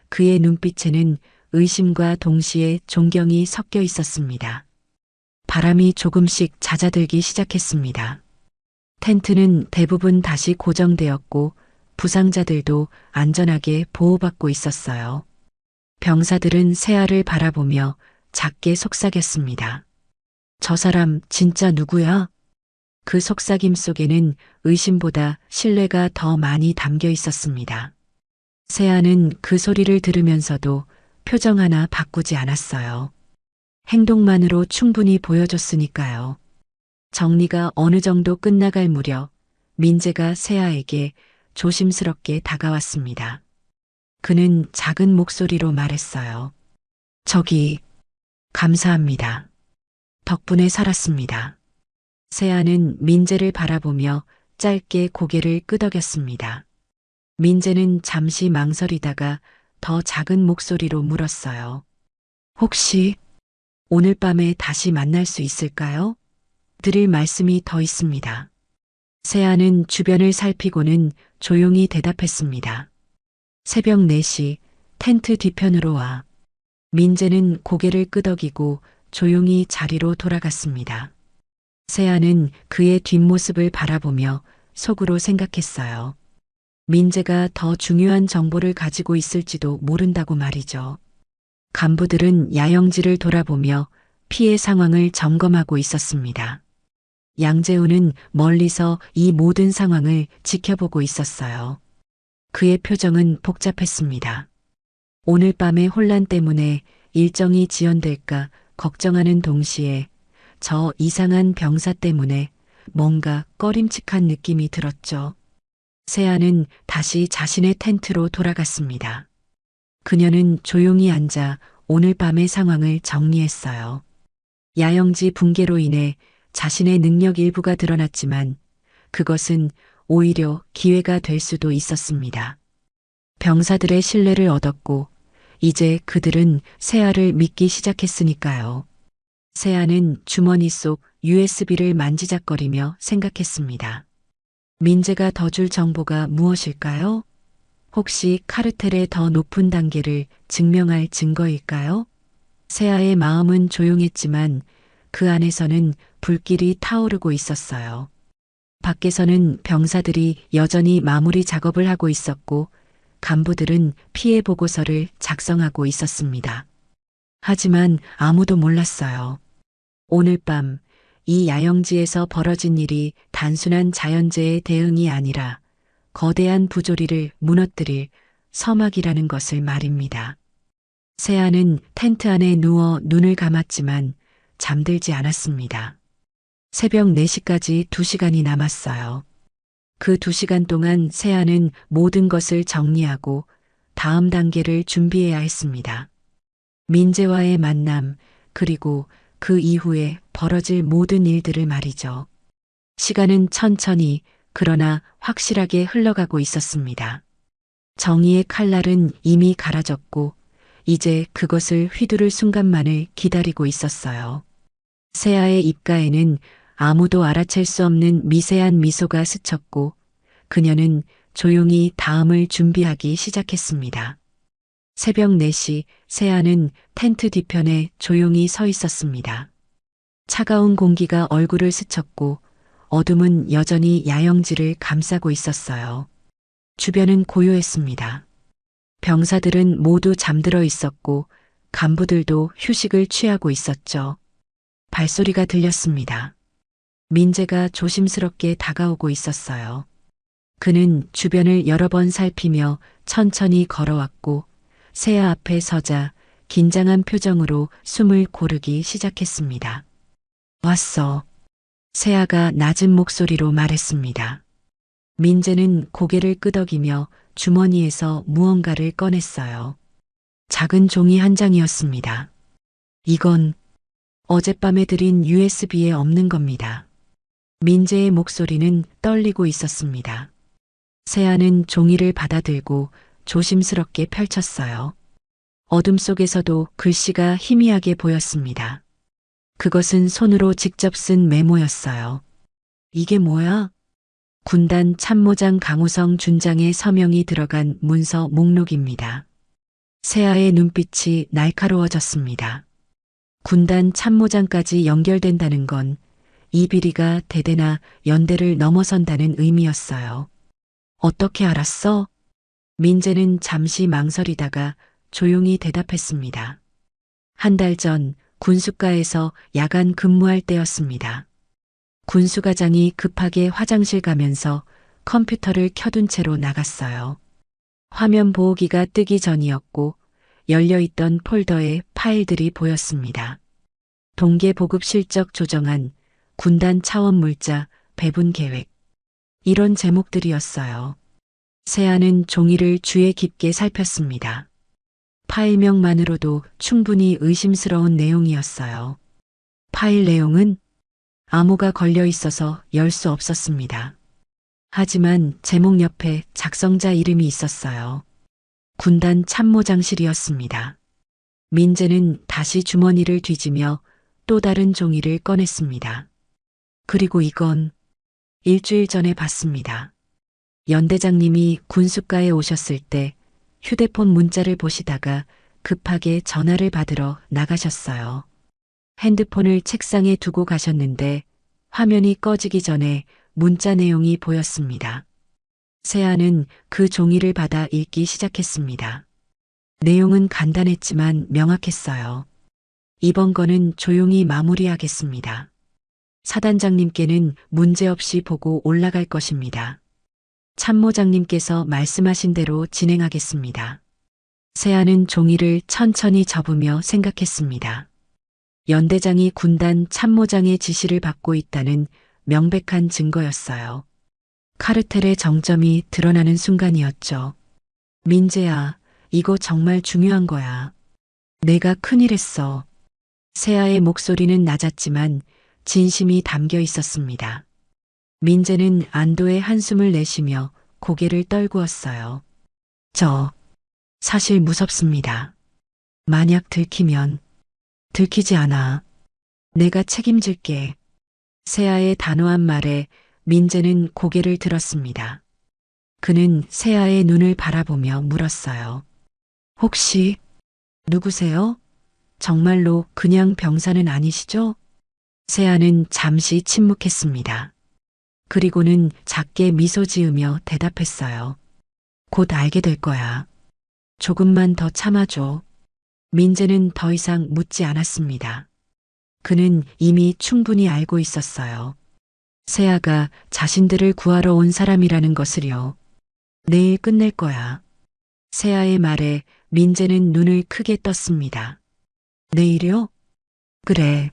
그의 눈빛에는 의심과 동시에 존경이 섞여 있었습니다. 바람이 조금씩 잦아들기 시작했습니다. 텐트는 대부분 다시 고정되었고 부상자들도 안전하게 보호받고 있었어요. 병사들은 세아를 바라보며 작게 속삭였습니다. 저 사람 진짜 누구야? 그 속삭임 속에는 의심보다 신뢰가 더 많이 담겨 있었습니다. 세아는 그 소리를 들으면서도 표정 하나 바꾸지 않았어요. 행동만으로 충분히 보여줬으니까요. 정리가 어느 정도 끝나갈 무렵 민재가 세아에게 조심스럽게 다가왔습니다. 그는 작은 목소리로 말했어요. 저기, 감사합니다. 덕분에 살았습니다. 세아는 민재를 바라보며 짧게 고개를 끄덕였습니다. 민재는 잠시 망설이다가 더 작은 목소리로 물었어요. 혹시 오늘 밤에 다시 만날 수 있을까요? 드릴 말씀이 더 있습니다. 세아는 주변을 살피고는 조용히 대답했습니다. 새벽 4시 텐트 뒤편으로 와. 민재는 고개를 끄덕이고 조용히 자리로 돌아갔습니다. 세아는 그의 뒷모습을 바라보며 속으로 생각했어요. 민재가 더 중요한 정보를 가지고 있을지도 모른다고 말이죠. 간부들은 야영지를 돌아보며 피해 상황을 점검하고 있었습니다. 양재우는 멀리서 이 모든 상황을 지켜보고 있었어요. 그의 표정은 복잡했습니다. 오늘 밤의 혼란 때문에 일정이 지연될까 걱정하는 동시에 저 이상한 병사 때문에 뭔가 꺼림칙한 느낌이 들었죠. 세아는 다시 자신의 텐트로 돌아갔습니다. 그녀는 조용히 앉아 오늘 밤의 상황을 정리했어요. 야영지 붕괴로 인해 자신의 능력 일부가 드러났지만 그것은 오히려 기회가 될 수도 있었습니다. 병사들의 신뢰를 얻었고 이제 그들은 세아를 믿기 시작했으니까요. 세아는 주머니 속 USB를 만지작거리며 생각했습니다. 민재가 더 줄 정보가 무엇일까요? 혹시 카르텔의 더 높은 단계를 증명할 증거일까요? 세아의 마음은 조용했지만 그 안에서는 불길이 타오르고 있었어요. 밖에서는 병사들이 여전히 마무리 작업을 하고 있었고 간부들은 피해 보고서를 작성하고 있었습니다. 하지만 아무도 몰랐어요. 오늘 밤 이 야영지에서 벌어진 일이 단순한 자연재해 대응이 아니라 거대한 부조리를 무너뜨릴 서막이라는 것을 말입니다. 세아는 텐트 안에 누워 눈을 감았지만 잠들지 않았습니다. 새벽 4시까지 2시간이 남았어요. 그 2시간 동안 세아는 모든 것을 정리하고 다음 단계를 준비해야 했습니다. 민재와의 만남, 그리고 그 이후에 벌어질 모든 일들을 말이죠. 시간은 천천히 그러나 확실하게 흘러가고 있었습니다. 정의의 칼날은 이미 갈아졌고 이제 그것을 휘두를 순간만을 기다리고 있었어요. 세아의 입가에는 아무도 알아챌 수 없는 미세한 미소가 스쳤고 그녀는 조용히 다음을 준비하기 시작했습니다. 새벽 4시 세아는 텐트 뒤편에 조용히 서 있었습니다. 차가운 공기가 얼굴을 스쳤고 어둠은 여전히 야영지를 감싸고 있었어요. 주변은 고요했습니다. 병사들은 모두 잠들어 있었고 간부들도 휴식을 취하고 있었죠. 발소리가 들렸습니다. 민재가 조심스럽게 다가오고 있었어요. 그는 주변을 여러 번 살피며 천천히 걸어왔고 세아 앞에 서자 긴장한 표정으로 숨을 고르기 시작했습니다. 왔어. 세아가 낮은 목소리로 말했습니다. 민재는 고개를 끄덕이며 주머니에서 무언가를 꺼냈어요. 작은 종이 한 장이었습니다. 이건 어젯밤에 드린 USB에 없는 겁니다. 민재의 목소리는 떨리고 있었습니다. 세아는 종이를 받아들고 조심스럽게 펼쳤어요. 어둠 속에서도 글씨가 희미하게 보였습니다. 그것은 손으로 직접 쓴 메모였어요. 이게 뭐야? 군단 참모장 강우성 준장의 서명이 들어간 문서 목록입니다. 세아의 눈빛이 날카로워졌습니다. 군단 참모장까지 연결된다는 건 이 비리가 대대나 연대를 넘어선다는 의미였어요. 어떻게 알았어? 민재는 잠시 망설이다가 조용히 대답했습니다. 한 달 전 군수가에서 야간 근무할 때였습니다. 군수과장이 급하게 화장실 가면서 컴퓨터를 켜둔 채로 나갔어요. 화면 보호기가 뜨기 전이었고 열려있던 폴더에 파일들이 보였습니다. 동계 보급 실적 조정안, 군단 차원 물자, 배분 계획. 이런 제목들이었어요. 세아는 종이를 주의 깊게 살폈습니다. 파일명만으로도 충분히 의심스러운 내용이었어요. 파일 내용은 암호가 걸려 있어서 열 수 없었습니다. 하지만 제목 옆에 작성자 이름이 있었어요. 군단 참모장실이었습니다. 민재는 다시 주머니를 뒤지며 또 다른 종이를 꺼냈습니다. 그리고 이건 일주일 전에 봤습니다. 연대장님이 군수가에 오셨을 때 휴대폰 문자를 보시다가 급하게 전화를 받으러 나가셨어요. 핸드폰을 책상에 두고 가셨는데 화면이 꺼지기 전에 문자 내용이 보였습니다. 세아는 그 종이를 받아 읽기 시작했습니다. 내용은 간단했지만 명확했어요. 이번 건은 조용히 마무리하겠습니다. 사단장님께는 문제없이 보고 올라갈 것입니다. 참모장님께서 말씀하신 대로 진행하겠습니다. 세아는 종이를 천천히 접으며 생각했습니다. 연대장이 군단 참모장의 지시를 받고 있다는 명백한 증거였어요. 카르텔의 정점이 드러나는 순간이었죠. 민재야, 이거 정말 중요한 거야. 내가 큰일 했어. 세아의 목소리는 낮았지만 진심이 담겨 있었습니다. 민재는 안도의 한숨을 내쉬며 고개를 떨구었어요. 사실 무섭습니다. 만약 들키면, 들키지 않아. 내가 책임질게. 세아의 단호한 말에 민재는 고개를 들었습니다. 그는 세아의 눈을 바라보며 물었어요. 혹시 누구세요? 정말로 그냥 병사는 아니시죠? 세아는 잠시 침묵했습니다. 그리고는 작게 미소 지으며 대답했어요. 곧 알게 될 거야. 조금만 더 참아줘. 민재는 더 이상 묻지 않았습니다. 그는 이미 충분히 알고 있었어요. 세아가 자신들을 구하러 온 사람이라는 것을요. 내일 끝낼 거야. 세아의 말에 민재는 눈을 크게 떴습니다. 내일이요? 그래.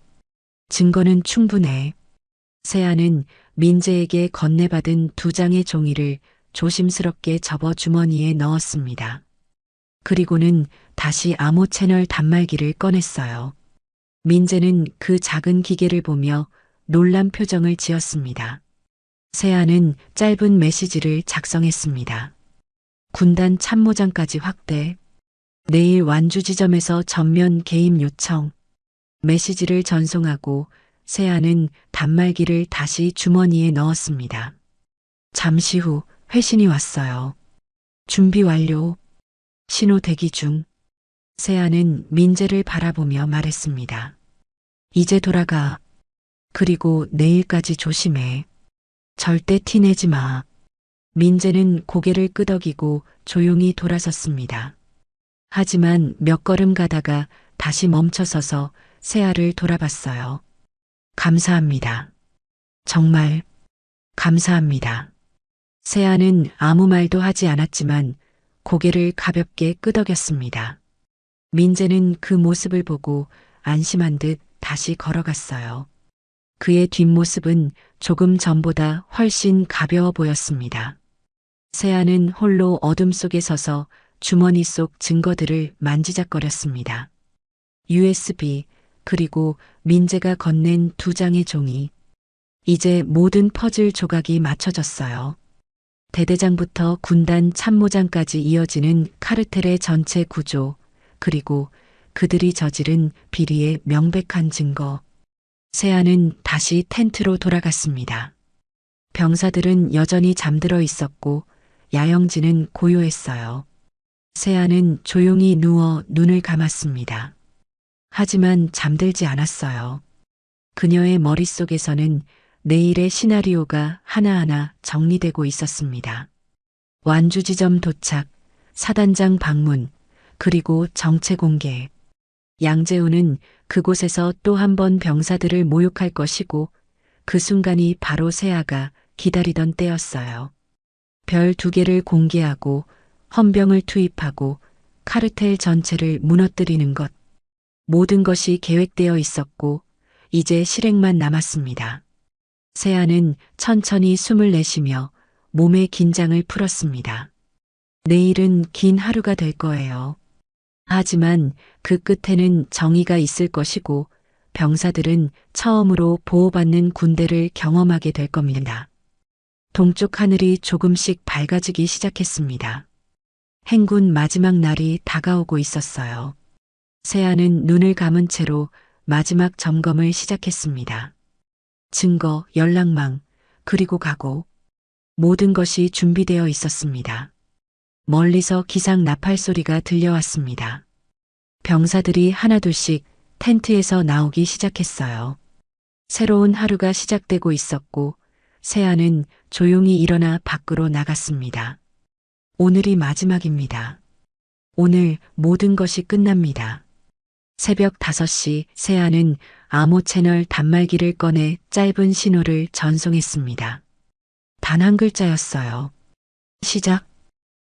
증거는 충분해. 세아는 민재에게 건네받은 2장의 종이를 조심스럽게 접어 주머니에 넣었습니다. 그리고는 다시 암호 채널 단말기를 꺼냈어요. 민재는 그 작은 기계를 보며 놀란 표정을 지었습니다. 세아는 짧은 메시지를 작성했습니다. 군단 참모장까지 확대. 내일 완주 지점에서 전면 개입 요청. 메시지를 전송하고 세아는 단말기를 다시 주머니에 넣었습니다. 잠시 후 회신이 왔어요. 준비 완료. 신호 대기 중. 세아는 민재를 바라보며 말했습니다. 이제 돌아가. 그리고 내일까지 조심해. 절대 티내지 마. 민재는 고개를 끄덕이고 조용히 돌아섰습니다. 하지만 몇 걸음 가다가 다시 멈춰서서 세아를 돌아봤어요. 감사합니다. 정말 감사합니다. 세아는 아무 말도 하지 않았지만 고개를 가볍게 끄덕였습니다. 민재는 그 모습을 보고 안심한 듯 다시 걸어갔어요. 그의 뒷모습은 조금 전보다 훨씬 가벼워 보였습니다. 세아는 홀로 어둠 속에 서서 주머니 속 증거들을 만지작거렸습니다. USB, 그리고 민재가 건넨 2장의 종이. 이제 모든 퍼즐 조각이 맞춰졌어요. 대대장부터 군단 참모장까지 이어지는 카르텔의 전체 구조, 그리고 그들이 저지른 비리의 명백한 증거. 세아는 다시 텐트로 돌아갔습니다. 병사들은 여전히 잠들어 있었고 야영지는 고요했어요. 세아는 조용히 누워 눈을 감았습니다. 하지만 잠들지 않았어요. 그녀의 머릿속에서는 내일의 시나리오가 하나하나 정리되고 있었습니다. 완주 지점 도착, 사단장 방문, 그리고 정체 공개. 양재우는 그곳에서 또 한 번 병사들을 모욕할 것이고 그 순간이 바로 세아가 기다리던 때였어요. 별 2개를 공개하고 헌병을 투입하고 카르텔 전체를 무너뜨리는 것. 모든 것이 계획되어 있었고 이제 실행만 남았습니다. 세아는 천천히 숨을 내쉬며 몸의 긴장을 풀었습니다. 내일은 긴 하루가 될 거예요. 하지만 그 끝에는 정의가 있을 것이고 병사들은 처음으로 보호받는 군대를 경험하게 될 겁니다. 동쪽 하늘이 조금씩 밝아지기 시작했습니다. 행군 마지막 날이 다가오고 있었어요. 세아는 눈을 감은 채로 마지막 점검을 시작했습니다. 증거, 연락망, 그리고 각오. 모든 것이 준비되어 있었습니다. 멀리서 기상 나팔 소리가 들려왔습니다. 병사들이 하나둘씩 텐트에서 나오기 시작했어요. 새로운 하루가 시작되고 있었고 세아는 조용히 일어나 밖으로 나갔습니다. 오늘이 마지막입니다. 오늘 모든 것이 끝납니다. 새벽 5시 세아는 암호 채널 단말기를 꺼내 짧은 신호를 전송했습니다. 단 한 글자였어요. 시작.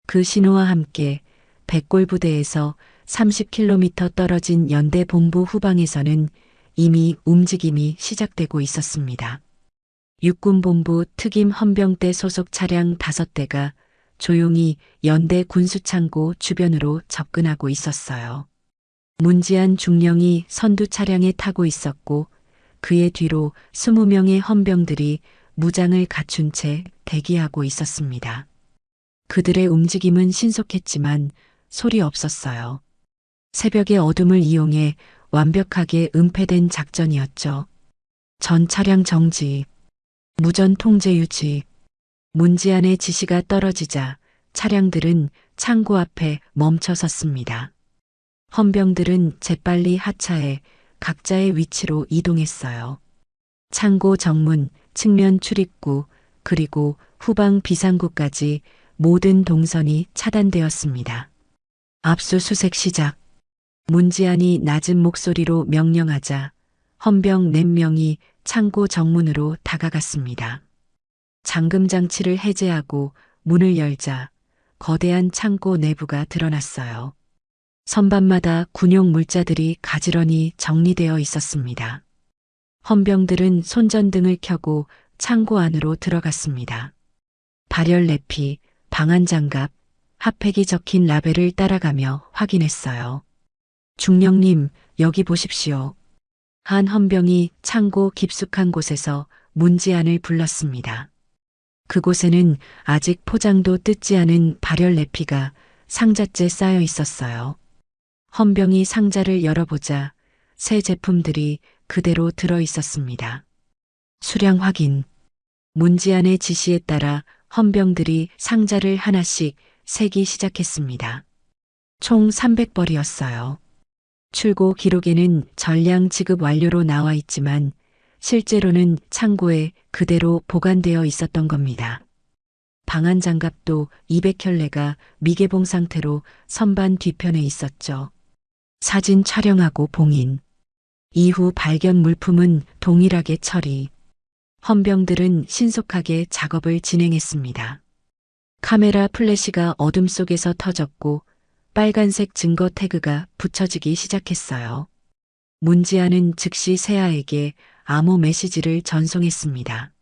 그 신호와 함께 백골 부대에서 30km 떨어진 연대 본부 후방에서는 이미 움직임이 시작되고 있었습니다. 육군본부 특임 헌병대 소속 차량 5대가 조용히 연대 군수창고 주변으로 접근하고 있었어요. 문지한 중령이 선두 차량에 타고 있었고 그의 뒤로 20명의 헌병들이 무장을 갖춘 채 대기하고 있었습니다. 그들의 움직임은 신속했지만 소리 없었어요. 새벽의 어둠을 이용해 완벽하게 은폐된 작전이었죠. 전 차량 정지, 무전 통제 유지. 문지안의 지시가 떨어지자 차량들은 창고 앞에 멈춰 섰습니다. 헌병들은 재빨리 하차해 각자의 위치로 이동했어요. 창고 정문, 측면 출입구, 그리고 후방 비상구까지 모든 동선이 차단되었습니다. 압수수색 시작. 문지안이 낮은 목소리로 명령하자 헌병 4명이 창고 정문으로 다가갔습니다. 잠금 장치를 해제하고 문을 열자 거대한 창고 내부가 드러났어요. 선반마다 군용 물자들이 가지런히 정리되어 있었습니다. 헌병들은 손전등을 켜고 창고 안으로 들어갔습니다. 발열 내피, 방한 장갑, 핫팩이 적힌 라벨을 따라가며 확인했어요. 중령님, 여기 보십시오. 한 헌병이 창고 깊숙한 곳에서 문지안을 불렀습니다. 그곳에는 아직 포장도 뜯지 않은 발열 내피가 상자째 쌓여 있었어요. 헌병이 상자를 열어보자 새 제품들이 그대로 들어 있었습니다. 수량 확인. 문지안의 지시에 따라 헌병들이 상자를 하나씩 세기 시작했습니다. 총 300벌이었어요. 출고 기록에는 전량 지급 완료로 나와 있지만 실제로는 창고에 그대로 보관되어 있었던 겁니다. 방한 장갑도 200켤레가 미개봉 상태로 선반 뒤편에 있었죠. 사진 촬영하고 봉인. 이후 발견 물품은 동일하게 처리. 헌병들은 신속하게 작업을 진행했습니다. 카메라 플래시가 어둠 속에서 터졌고 빨간색 증거 태그가 붙여지기 시작했어요. 문지안은 즉시 세아에게 암호 메시지를 전송했습니다.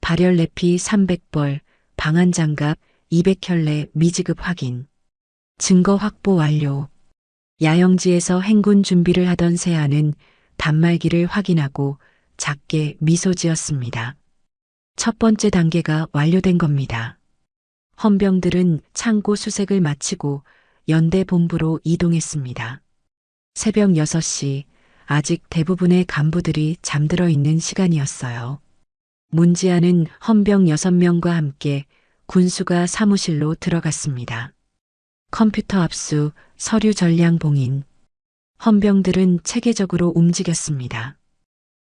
발열 내피 300벌, 방한 장갑 200켤레 미지급 확인. 증거 확보 완료. 야영지에서 행군 준비를 하던 세아는 단말기를 확인하고 작게 미소 지었습니다. 첫 번째 단계가 완료된 겁니다. 헌병들은 창고 수색을 마치고 연대 본부로 이동했습니다. 새벽 6시, 아직 대부분의 간부들이 잠들어 있는 시간이었어요. 문지안은 헌병 6명과 함께 군수가 사무실로 들어갔습니다. 컴퓨터 압수, 서류 전량 봉인. 헌병들은 체계적으로 움직였습니다.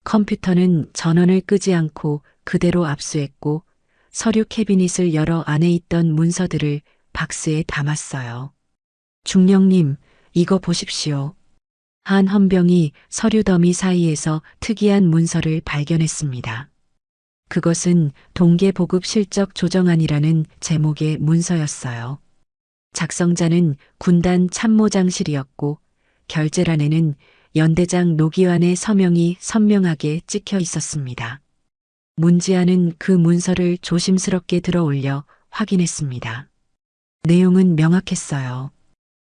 컴퓨터는 전원을 끄지 않고 그대로 압수했고 서류 캐비닛을 열어 안에 있던 문서들을 박스에 담았어요. 중령님, 이거 보십시오. 한 헌병이 서류 더미 사이에서 특이한 문서를 발견했습니다. 그것은 동계 보급 실적 조정안이라는 제목의 문서였어요. 작성자는 군단 참모장실이었고 결재란에는 연대장 노기환의 서명이 선명하게 찍혀 있었습니다. 문지안은 그 문서를 조심스럽게 들어 올려 확인했습니다. 내용은 명확했어요.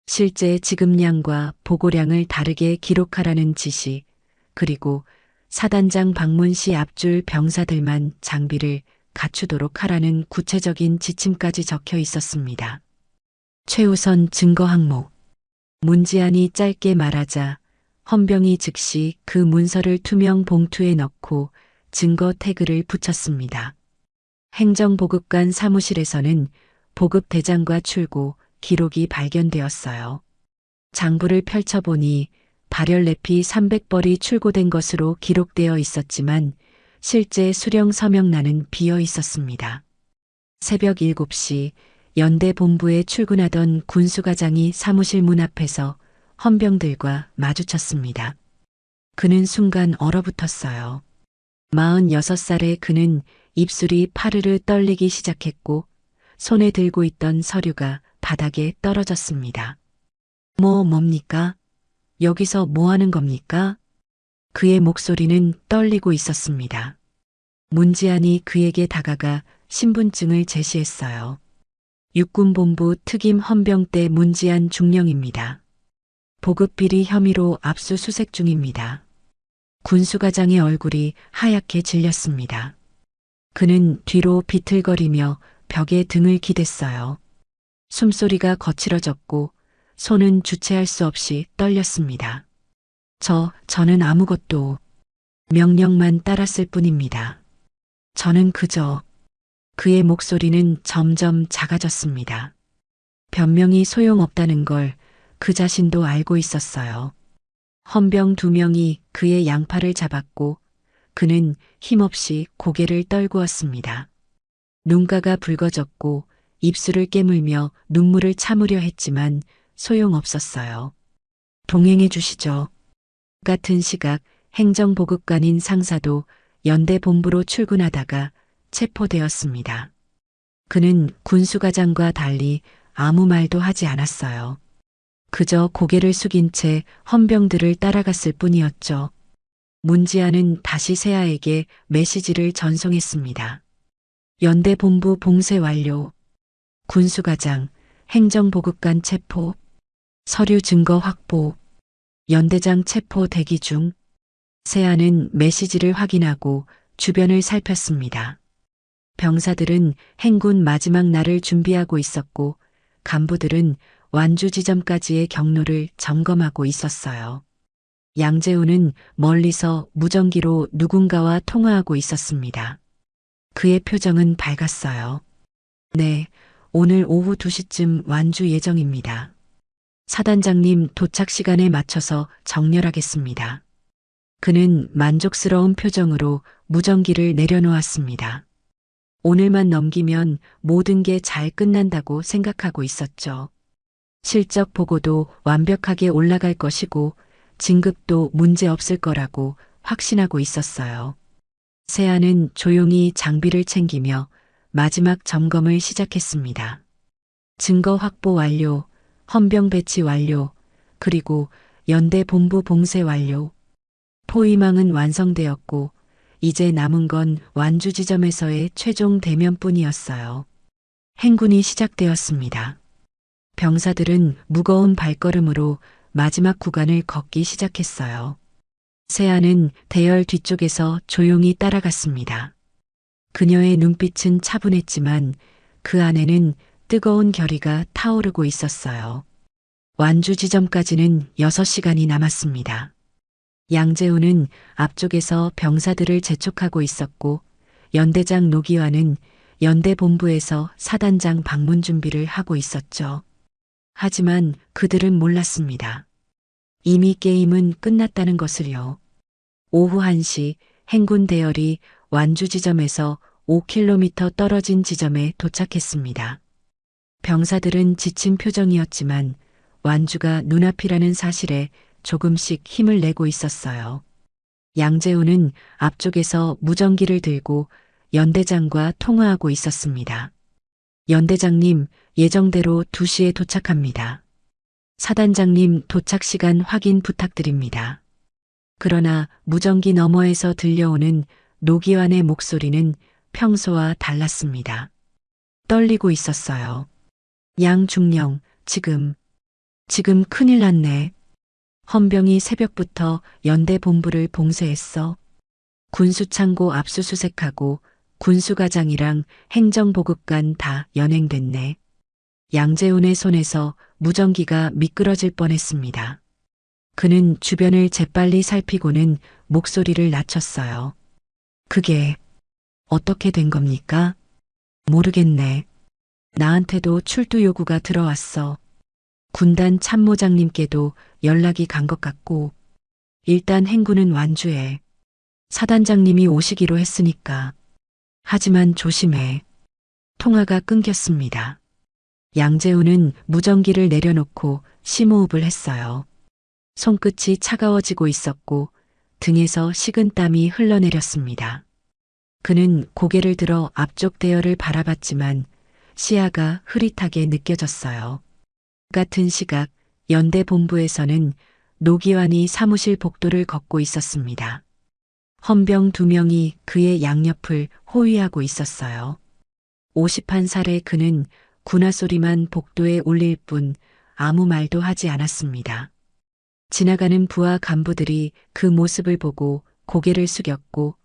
실제 지급량과 보고량을 다르게 기록하라는 지시, 그리고 사단장 방문 시 앞줄 병사들만 장비를 갖추도록 하라는 구체적인 지침까지 적혀 있었습니다. 최우선 증거 항목. 문지안이 짧게 말하자 헌병이 즉시 그 문서를 투명 봉투에 넣고 증거 태그를 붙였습니다. 행정보급관 사무실에서는 보급 대장과 출고 기록이 발견되었어요. 장부를 펼쳐보니 발열 내피 300벌이 출고된 것으로 기록되어 있었지만 실제 수령 서명란은 비어 있었습니다. 새벽 7시 연대 본부에 출근하던 군수과장이 사무실 문 앞에서 헌병들과 마주쳤습니다. 그는 순간 얼어붙었어요. 46살의 그는 입술이 파르르 떨리기 시작했고 손에 들고 있던 서류가 바닥에 떨어졌습니다. 뭡니까? 여기서 뭐 하는 겁니까? 그의 목소리는 떨리고 있었습니다. 문지안이 그에게 다가가 신분증을 제시했어요. 육군본부 특임 헌병대 문지안 중령입니다. 보급비리 혐의로 압수수색 중입니다. 군수과장의 얼굴이 하얗게 질렸습니다. 그는 뒤로 비틀거리며 벽에 등을 기댔어요. 숨소리가 거칠어졌고 손은 주체할 수 없이 떨렸습니다. 저는 아무것도 명령만 따랐을 뿐입니다. 저는 그저 그의 목소리는 점점 작아졌습니다. 변명이 소용없다는 걸 그 자신도 알고 있었어요. 헌병 2명이 그의 양팔을 잡았고 그는 힘없이 고개를 떨구었습니다. 눈가가 붉어졌고 입술을 깨물며 눈물을 참으려 했지만 소용없었어요. 동행해 주시죠. 같은 시각 행정보급관인 상사도 연대 본부로 출근하다가 체포되었습니다. 그는 군수과장과 달리 아무 말도 하지 않았어요. 그저 고개를 숙인 채 헌병들을 따라갔을 뿐이었죠. 문지안은 다시 세아에게 메시지를 전송했습니다. 연대 본부 봉쇄 완료. 군수과장, 행정보급관 체포, 서류 증거 확보, 연대장 체포 대기 중. 세아는 메시지를 확인하고 주변을 살폈습니다. 병사들은 행군 마지막 날을 준비하고 있었고 간부들은 완주 지점까지의 경로를 점검하고 있었어요. 양재우는 멀리서 무전기로 누군가와 통화하고 있었습니다. 그의 표정은 밝았어요. 네, 오늘 오후 2시쯤 완주 예정입니다. 사단장님 도착 시간에 맞춰서 정렬하겠습니다. 그는 만족스러운 표정으로 무전기를 내려놓았습니다. 오늘만 넘기면 모든 게 잘 끝난다고 생각하고 있었죠. 실적 보고도 완벽하게 올라갈 것이고 진급도 문제 없을 거라고 확신하고 있었어요. 세아는 조용히 장비를 챙기며 마지막 점검을 시작했습니다. 증거 확보 완료, 헌병 배치 완료, 그리고 연대 본부 봉쇄 완료. 포위망은 완성되었고 이제 남은 건 완주 지점에서의 최종 대면뿐이었어요. 행군이 시작되었습니다. 병사들은 무거운 발걸음으로 마지막 구간을 걷기 시작했어요. 세아는 대열 뒤쪽에서 조용히 따라갔습니다. 그녀의 눈빛은 차분했지만 그 안에는 뜨거운 결의가 타오르고 있었어요. 완주 지점까지는 6시간이 남았습니다. 양재우는 앞쪽에서 병사들을 재촉하고 있었고 연대장 노기환은 연대 본부에서 사단장 방문 준비를 하고 있었죠. 하지만 그들은 몰랐습니다. 이미 게임은 끝났다는 것을요. 오후 1시 행군 대열이 완주 지점에서 5km 떨어진 지점에 도착했습니다. 병사들은 지친 표정이었지만 완주가 눈앞이라는 사실에 조금씩 힘을 내고 있었어요. 양재우는 앞쪽에서 무전기를 들고 연대장과 통화하고 있었습니다. 연대장님, 예정대로 2시에 도착합니다. 사단장님 도착 시간 확인 부탁드립니다. 그러나 무전기 너머에서 들려오는 노기환의 목소리는 평소와 달랐습니다. 떨리고 있었어요. 양중령, 지금 큰일 났네. 헌병이 새벽부터 연대 본부를 봉쇄했어. 군수창고 압수수색하고 군수과장이랑 행정보급관 다 연행됐네. 양재훈의 손에서 무전기가 미끄러질 뻔했습니다. 그는 주변을 재빨리 살피고는 목소리를 낮췄어요. 그게 어떻게 된 겁니까? 모르겠네. 나한테도 출두 요구가 들어왔어. 군단 참모장님께도 연락이 간 것 같고 일단 행군은 완주해. 사단장님이 오시기로 했으니까. 하지만 조심해. 통화가 끊겼습니다. 양재우는 무전기를 내려놓고 심호흡을 했어요. 손끝이 차가워지고 있었고 등에서 식은땀이 흘러내렸습니다. 그는 고개를 들어 앞쪽 대열을 바라봤지만 시야가 흐릿하게 느껴졌어요. 같은 시각 연대 본부에서는 노기환이 사무실 복도를 걷고 있었습니다. 헌병 2명이 그의 양옆을 호위하고 있었어요. 51살의 그는 군화 소리만 복도에 울릴 뿐 아무 말도 하지 않았습니다. 지나가는 부하 간부들이 그 모습을 보고 고개를 숙였고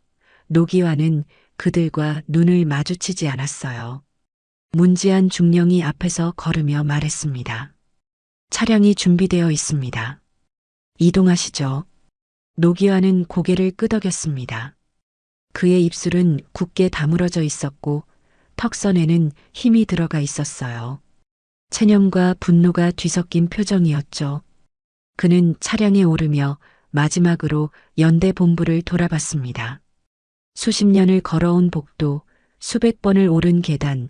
노기환은 그들과 눈을 마주치지 않았어요. 문지한 중령이 앞에서 걸으며 말했습니다. 차량이 준비되어 있습니다. 이동하시죠. 노기환은 고개를 끄덕였습니다. 그의 입술은 굳게 다물어져 있었고 턱선에는 힘이 들어가 있었어요. 체념과 분노가 뒤섞인 표정이었죠. 그는 차량에 오르며 마지막으로 연대 본부를 돌아봤습니다. 수십 년을 걸어온 복도, 수백 번을 오른 계단,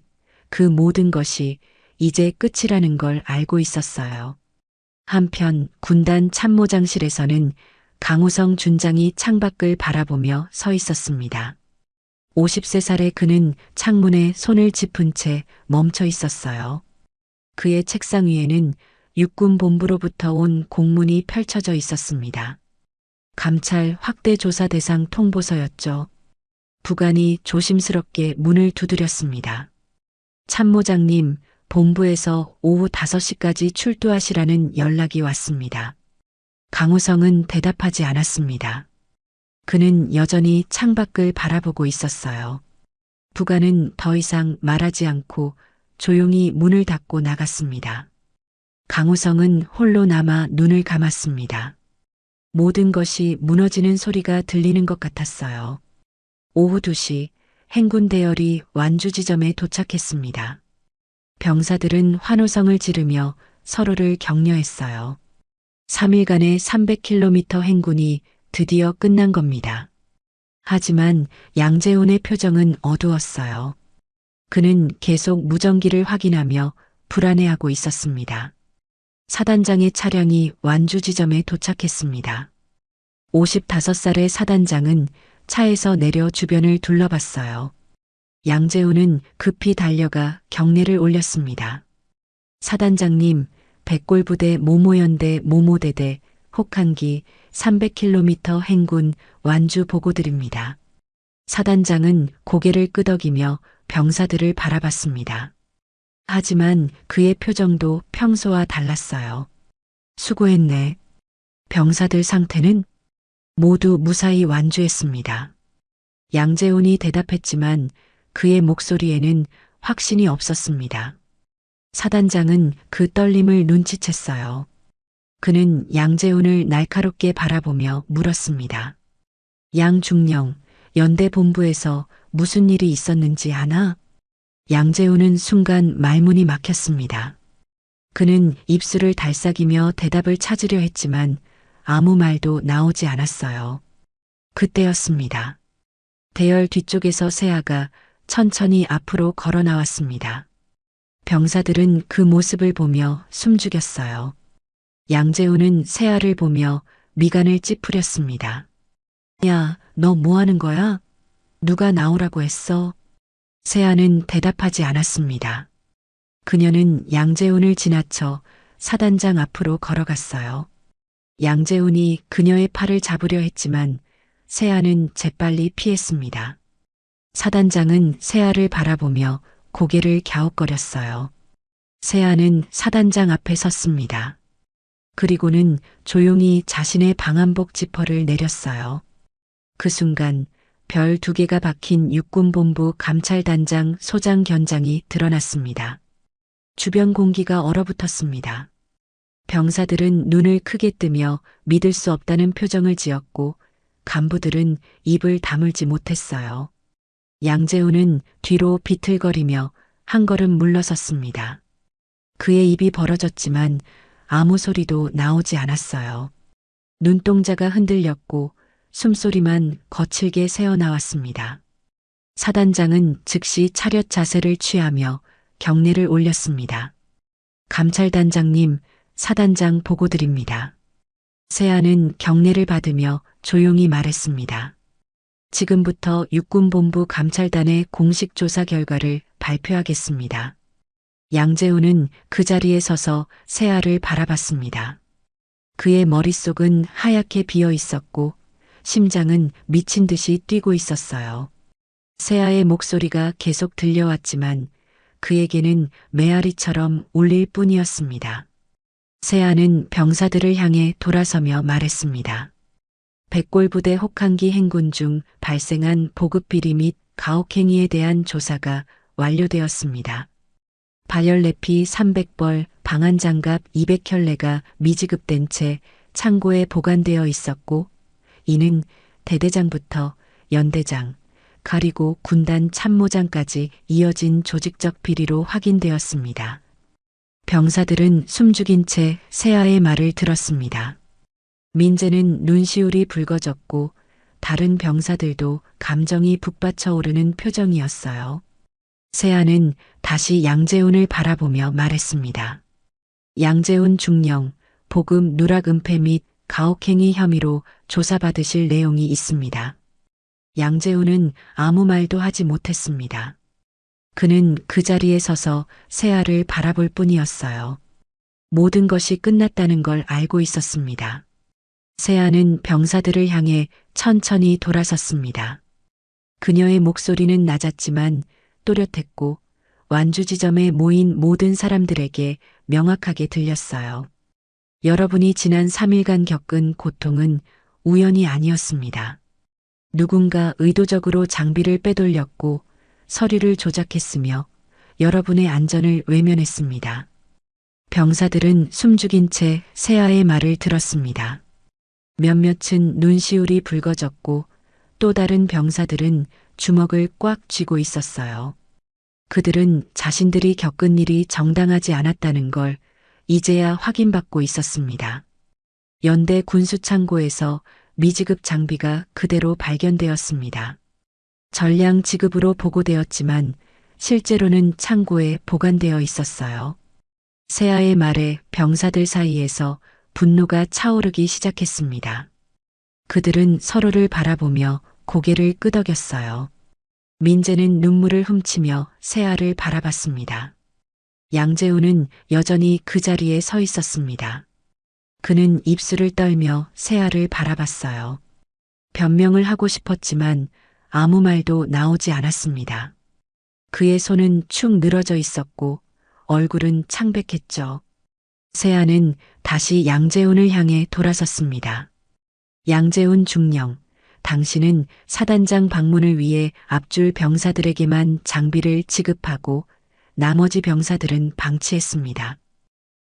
그 모든 것이 이제 끝이라는 걸 알고 있었어요. 한편 군단 참모장실에서는 강우성 준장이 창밖을 바라보며 서 있었습니다. 50세살의 그는 창문에 손을 짚은 채 멈춰 있었어요. 그의 책상 위에는 육군 본부로부터 온 공문이 펼쳐져 있었습니다. 감찰 확대 조사 대상 통보서였죠. 부관이 조심스럽게 문을 두드렸습니다. 참모장님, 본부에서 오후 5시까지 출두하시라는 연락이 왔습니다. 강우성은 대답하지 않았습니다. 그는 여전히 창밖을 바라보고 있었어요. 부관은 더 이상 말하지 않고 조용히 문을 닫고 나갔습니다. 강우성은 홀로 남아 눈을 감았습니다. 모든 것이 무너지는 소리가 들리는 것 같았어요. 오후 2시 행군 대열이 완주 지점에 도착했습니다. 병사들은 환호성을 지르며 서로를 격려했어요. 3일간의 300km 행군이 드디어 끝난 겁니다. 하지만 양재훈의 표정은 어두웠어요. 그는 계속 무전기를 확인하며 불안해하고 있었습니다. 사단장의 차량이 완주 지점에 도착했습니다. 55살의 사단장은 차에서 내려 주변을 둘러봤어요. 양재훈은 급히 달려가 경례를 올렸습니다. 사단장님, 백골부대 모모연대 모모대대 혹한기 300km 행군 완주 보고드립니다. 사단장은 고개를 끄덕이며 병사들을 바라봤습니다. 하지만 그의 표정도 평소와 달랐어요. 수고했네. 병사들 상태는? 모두 무사히 완주했습니다. 양재훈이 대답했지만 그의 목소리에는 확신이 없었습니다. 사단장은 그 떨림을 눈치챘어요. 그는 양재훈을 날카롭게 바라보며 물었습니다. 양중령, 연대 본부에서 무슨 일이 있었는지 아나? 양재훈은 순간 말문이 막혔습니다. 그는 입술을 달싹이며 대답을 찾으려 했지만 아무 말도 나오지 않았어요. 그때였습니다. 대열 뒤쪽에서 세아가 천천히 앞으로 걸어 나왔습니다. 병사들은 그 모습을 보며 숨죽였어요. 양재훈은 세아를 보며 미간을 찌푸렸습니다. 야, 너 뭐 하는 거야? 누가 나오라고 했어? 세아는 대답하지 않았습니다. 그녀는 양재훈을 지나쳐 사단장 앞으로 걸어갔어요. 양재훈이 그녀의 팔을 잡으려 했지만 세아는 재빨리 피했습니다. 사단장은 세아를 바라보며 고개를 갸웃거렸어요. 세아는 사단장 앞에 섰습니다. 그리고는 조용히 자신의 방한복 지퍼를 내렸어요. 그 순간 별 2개가 박힌 육군본부 감찰단장 소장 견장이 드러났습니다. 주변 공기가 얼어붙었습니다. 병사들은 눈을 크게 뜨며 믿을 수 없다는 표정을 지었고 간부들은 입을 다물지 못했어요. 양재훈은 뒤로 비틀거리며 한 걸음 물러섰습니다. 그의 입이 벌어졌지만 아무 소리도 나오지 않았어요. 눈동자가 흔들렸고 숨소리만 거칠게 새어나왔습니다. 사단장은 즉시 차렷 자세를 취하며 경례를 올렸습니다. 감찰단장님, 사단장 보고드립니다. 세아는 경례를 받으며 조용히 말했습니다. 지금부터 육군본부 감찰단의 공식 조사 결과를 발표하겠습니다. 양재훈은 그 자리에 서서 세아를 바라봤습니다. 그의 머릿속은 하얗게 비어 있었고 심장은 미친 듯이 뛰고 있었어요. 세아의 목소리가 계속 들려왔지만 그에게는 메아리처럼 울릴 뿐이었습니다. 세아는 병사들을 향해 돌아서며 말했습니다. 백골부대 혹한기 행군 중 발생한 보급비리 및 가혹행위에 대한 조사가 완료되었습니다. 발열레피 300벌, 방한장갑 200켤레가 미지급된 채 창고에 보관되어 있었고 이는 대대장부터 연대장, 그리고 군단 참모장까지 이어진 조직적 비리로 확인되었습니다. 병사들은 숨죽인 채 세아의 말을 들었습니다. 민재는 눈시울이 붉어졌고 다른 병사들도 감정이 북받쳐 오르는 표정이었어요. 세아는 다시 양재훈을 바라보며 말했습니다. 양재훈 중령, 보급 누락 은폐 및 가혹행위 혐의로 조사받으실 내용이 있습니다. 양재훈은 아무 말도 하지 못했습니다. 그는 그 자리에 서서 세아를 바라볼 뿐이었어요. 모든 것이 끝났다는 걸 알고 있었습니다. 세아는 병사들을 향해 천천히 돌아섰습니다. 그녀의 목소리는 낮았지만 또렷했고 완주 지점에 모인 모든 사람들에게 명확하게 들렸어요. 여러분이 지난 3일간 겪은 고통은 우연이 아니었습니다. 누군가 의도적으로 장비를 빼돌렸고 서류를 조작했으며 여러분의 안전을 외면했습니다. 병사들은 숨죽인 채 세아의 말을 들었습니다. 몇몇은 눈시울이 붉어졌고 또 다른 병사들은 주먹을 꽉 쥐고 있었어요. 그들은 자신들이 겪은 일이 정당하지 않았다는 걸 이제야 확인받고 있었습니다. 연대 군수창고에서 미지급 장비가 그대로 발견되었습니다. 전량 지급으로 보고되었지만 실제로는 창고에 보관되어 있었어요. 세아의 말에 병사들 사이에서 분노가 차오르기 시작했습니다. 그들은 서로를 바라보며 고개를 끄덕였어요. 민재는 눈물을 훔치며 세아를 바라봤습니다. 양재훈은 여전히 그 자리에 서 있었습니다. 그는 입술을 떨며 세아를 바라봤어요. 변명을 하고 싶었지만 아무 말도 나오지 않았습니다. 그의 손은 축 늘어져 있었고 얼굴은 창백했죠. 세아는 다시 양재훈을 향해 돌아섰습니다. 양재훈 중령, 당신은 사단장 방문을 위해 앞줄 병사들에게만 장비를 지급하고 나머지 병사들은 방치했습니다.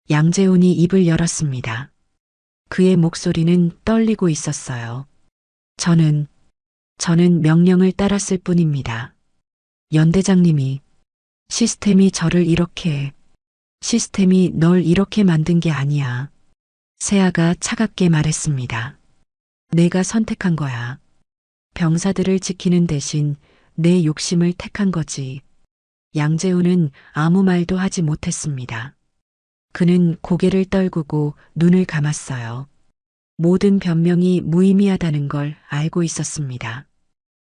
양재훈이 입을 열었습니다. 그의 목소리는 떨리고 있었어요. 저는 명령을 따랐을 뿐입니다. 연대장님이, 시스템이 시스템이 널 이렇게 만든 게 아니야. 세아가 차갑게 말했습니다. 내가 선택한 거야. 병사들을 지키는 대신 내 욕심을 택한 거지. 양재훈은 아무 말도 하지 못했습니다. 그는 고개를 떨구고 눈을 감았어요. 모든 변명이 무의미하다는 걸 알고 있었습니다.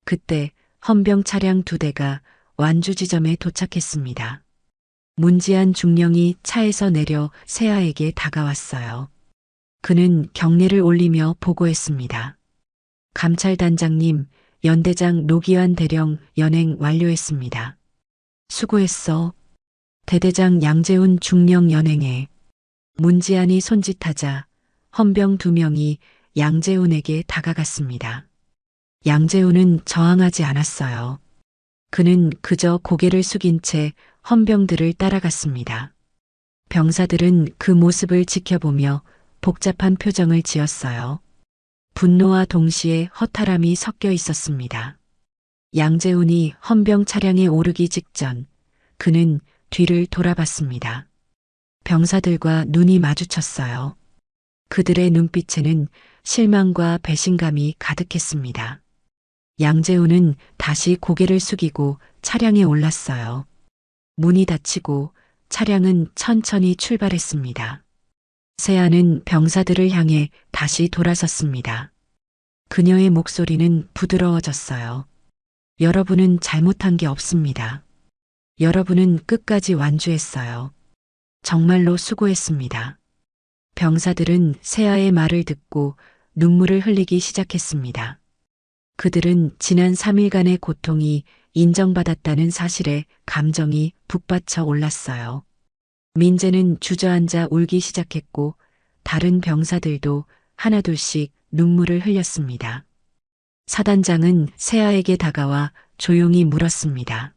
그때 헌병 차량 2대가 완주 지점에 도착했습니다. 문지한 중령이 차에서 내려 세아에게 다가왔어요. 그는 경례를 올리며 보고했습니다. 감찰단장님, 연대장 노기환 대령 연행 완료했습니다. 수고했어. 대대장 양재훈 중령 연행해. 문지안이 손짓하자 헌병 2명이 양재훈에게 다가갔습니다. 양재훈은 저항하지 않았어요. 그는 그저 고개를 숙인 채 헌병들을 따라갔습니다. 병사들은 그 모습을 지켜보며 복잡한 표정을 지었어요. 분노와 동시에 허탈함이 섞여 있었습니다. 양재훈이 헌병 차량에 오르기 직전 그는 뒤를 돌아봤습니다. 병사들과 눈이 마주쳤어요. 그들의 눈빛에는 실망과 배신감이 가득했습니다. 양재훈은 다시 고개를 숙이고 차량에 올랐어요. 문이 닫히고 차량은 천천히 출발했습니다. 세아는 병사들을 향해 다시 돌아섰습니다. 그녀의 목소리는 부드러워졌어요. 여러분은 잘못한 게 없습니다. 여러분은 끝까지 완주했어요. 정말로 수고했습니다. 병사들은 세아의 말을 듣고 눈물을 흘리기 시작했습니다. 그들은 지난 3일간의 고통이 인정받았다는 사실에 감정이 북받쳐 올랐어요. 민재는 주저앉아 울기 시작했고 다른 병사들도 하나둘씩 눈물을 흘렸습니다. 사단장은 세아에게 다가와 조용히 물었습니다.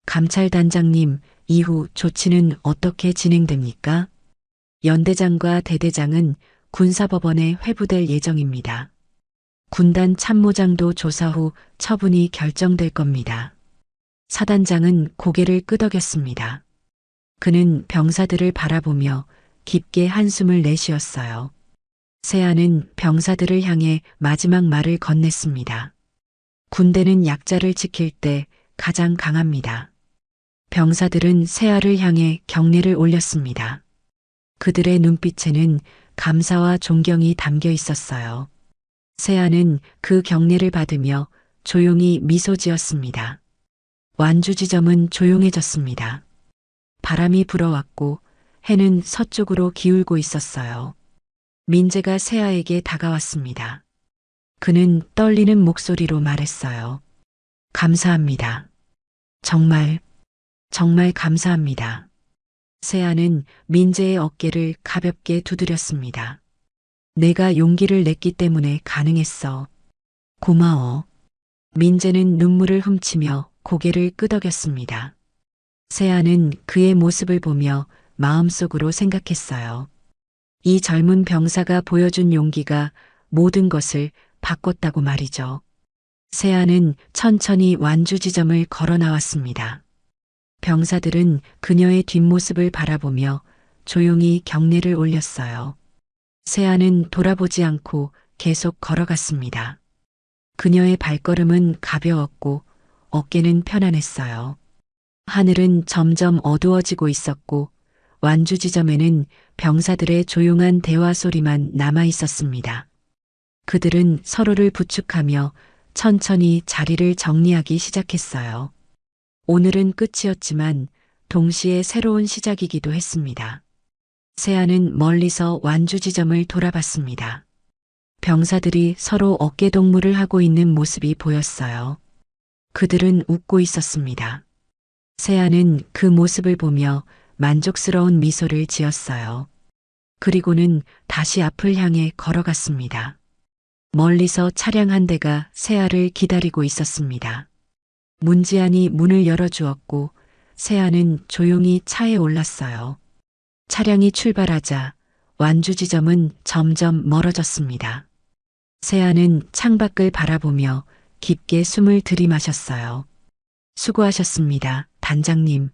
감찰단장님, 이후 조치는 어떻게 진행됩니까? 연대장과 대대장은 군사법원에 회부될 예정입니다. 군단 참모장도 조사 후 처분이 결정될 겁니다. 사단장은 고개를 끄덕였습니다. 그는 병사들을 바라보며 깊게 한숨을 내쉬었어요. 세아는 병사들을 향해 마지막 말을 건넸습니다. 군대는 약자를 지킬 때 가장 강합니다. 병사들은 세아를 향해 경례를 올렸습니다. 그들의 눈빛에는 감사와 존경이 담겨 있었어요. 세아는 그 경례를 받으며 조용히 미소 지었습니다. 완주 지점은 조용해졌습니다. 바람이 불어왔고 해는 서쪽으로 기울고 있었어요. 민재가 세아에게 다가왔습니다. 그는 떨리는 목소리로 말했어요. 감사합니다. 정말 감사합니다. 세아는 민재의 어깨를 가볍게 두드렸습니다. 내가 용기를 냈기 때문에 가능했어. 고마워. 민재는 눈물을 훔치며 고개를 끄덕였습니다. 세아는 그의 모습을 보며 마음속으로 생각했어요. 이 젊은 병사가 보여준 용기가 모든 것을 바꿨다고 말이죠. 세아는 천천히 완주 지점을 걸어 나왔습니다. 병사들은 그녀의 뒷모습을 바라보며 조용히 경례를 올렸어요. 세아는 돌아보지 않고 계속 걸어갔습니다. 그녀의 발걸음은 가벼웠고 어깨는 편안했어요. 하늘은 점점 어두워지고 있었고 완주 지점에는 병사들의 조용한 대화 소리만 남아 있었습니다. 그들은 서로를 부축하며 천천히 자리를 정리하기 시작했어요. 오늘은 끝이었지만 동시에 새로운 시작이기도 했습니다. 세아는 멀리서 완주 지점을 돌아봤습니다. 병사들이 서로 어깨동무를 하고 있는 모습이 보였어요. 그들은 웃고 있었습니다. 세아는 그 모습을 보며 만족스러운 미소를 지었어요. 그리고는 다시 앞을 향해 걸어갔습니다. 멀리서 차량 한 대가 세아를 기다리고 있었습니다. 문지안이 문을 열어주었고 세아는 조용히 차에 올랐어요. 차량이 출발하자 완주 지점은 점점 멀어졌습니다. 세아는 창밖을 바라보며 깊게 숨을 들이마셨어요. 수고하셨습니다, 단장님.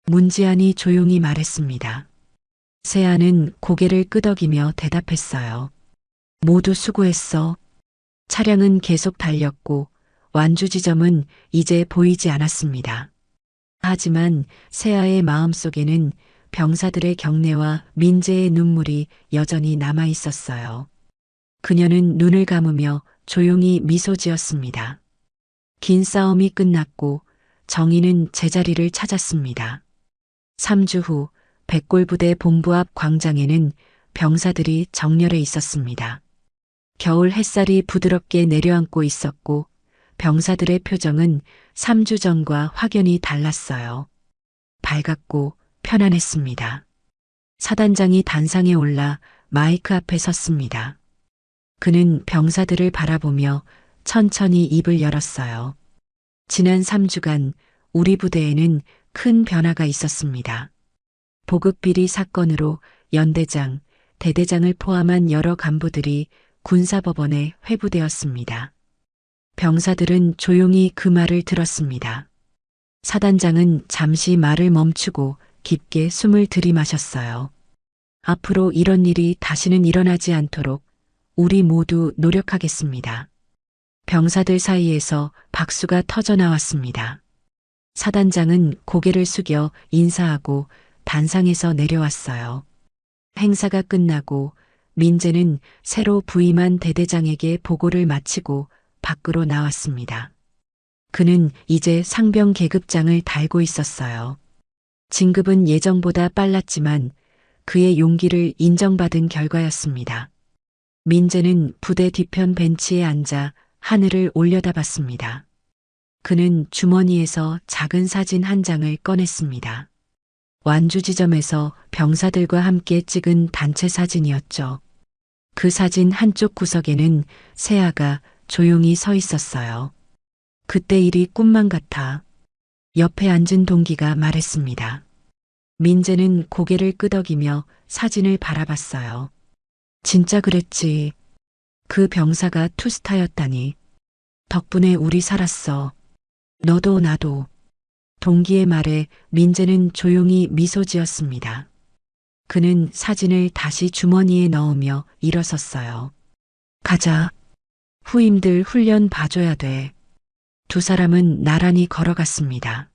문지안이 조용히 말했습니다. 세아는 고개를 끄덕이며 대답했어요. 모두 수고했어. 차량은 계속 달렸고 완주 지점은 이제 보이지 않았습니다. 하지만 세아의 마음속에는 병사들의 경례와 민재의 눈물이 여전히 남아 있었어요. 그녀는 눈을 감으며 조용히 미소 지었습니다. 긴 싸움이 끝났고 정의는 제자리를 찾았습니다. 3주 후 백골부대 본부 앞 광장에는 병사들이 정렬해 있었습니다. 겨울 햇살이 부드럽게 내려앉고 있었고 병사들의 표정은 3주 전과 확연히 달랐어요. 밝았고 편안했습니다. 사단장이 단상에 올라 마이크 앞에 섰습니다. 그는 병사들을 바라보며 천천히 입을 열었어요. 지난 3주간 우리 부대에는 큰 변화가 있었습니다. 보급비리 사건으로 연대장, 대대장을 포함한 여러 간부들이 군사법원에 회부되었습니다. 병사들은 조용히 그 말을 들었습니다. 사단장은 잠시 말을 멈추고 깊게 숨을 들이마셨어요. 앞으로 이런 일이 다시는 일어나지 않도록 우리 모두 노력하겠습니다. 병사들 사이에서 박수가 터져 나왔습니다. 사단장은 고개를 숙여 인사하고 단상에서 내려왔어요. 행사가 끝나고 민재는 새로 부임한 대대장에게 보고를 마치고 밖으로 나왔습니다. 그는 이제 상병 계급장을 달고 있었어요. 진급은 예정보다 빨랐지만 그의 용기를 인정받은 결과였습니다. 민재는 부대 뒤편 벤치에 앉아 하늘을 올려다봤습니다. 그는 주머니에서 작은 사진 한 장을 꺼냈습니다. 완주 지점에서 병사들과 함께 찍은 단체 사진이었죠. 그 사진 한쪽 구석에는 세아가 조용히 서 있었어요. 그때 일이 꿈만 같아. 옆에 앉은 동기가 말했습니다. 민재는 고개를 끄덕이며 사진을 바라봤어요. 진짜 그랬지. 그 병사가 투스타였다니. 덕분에 우리 살았어. 너도 나도. 동기의 말에 민재는 조용히 미소 지었습니다. 그는 사진을 다시 주머니에 넣으며 일어섰어요. 가자. 후임들 훈련 봐줘야 돼. 두 사람은 나란히 걸어갔습니다.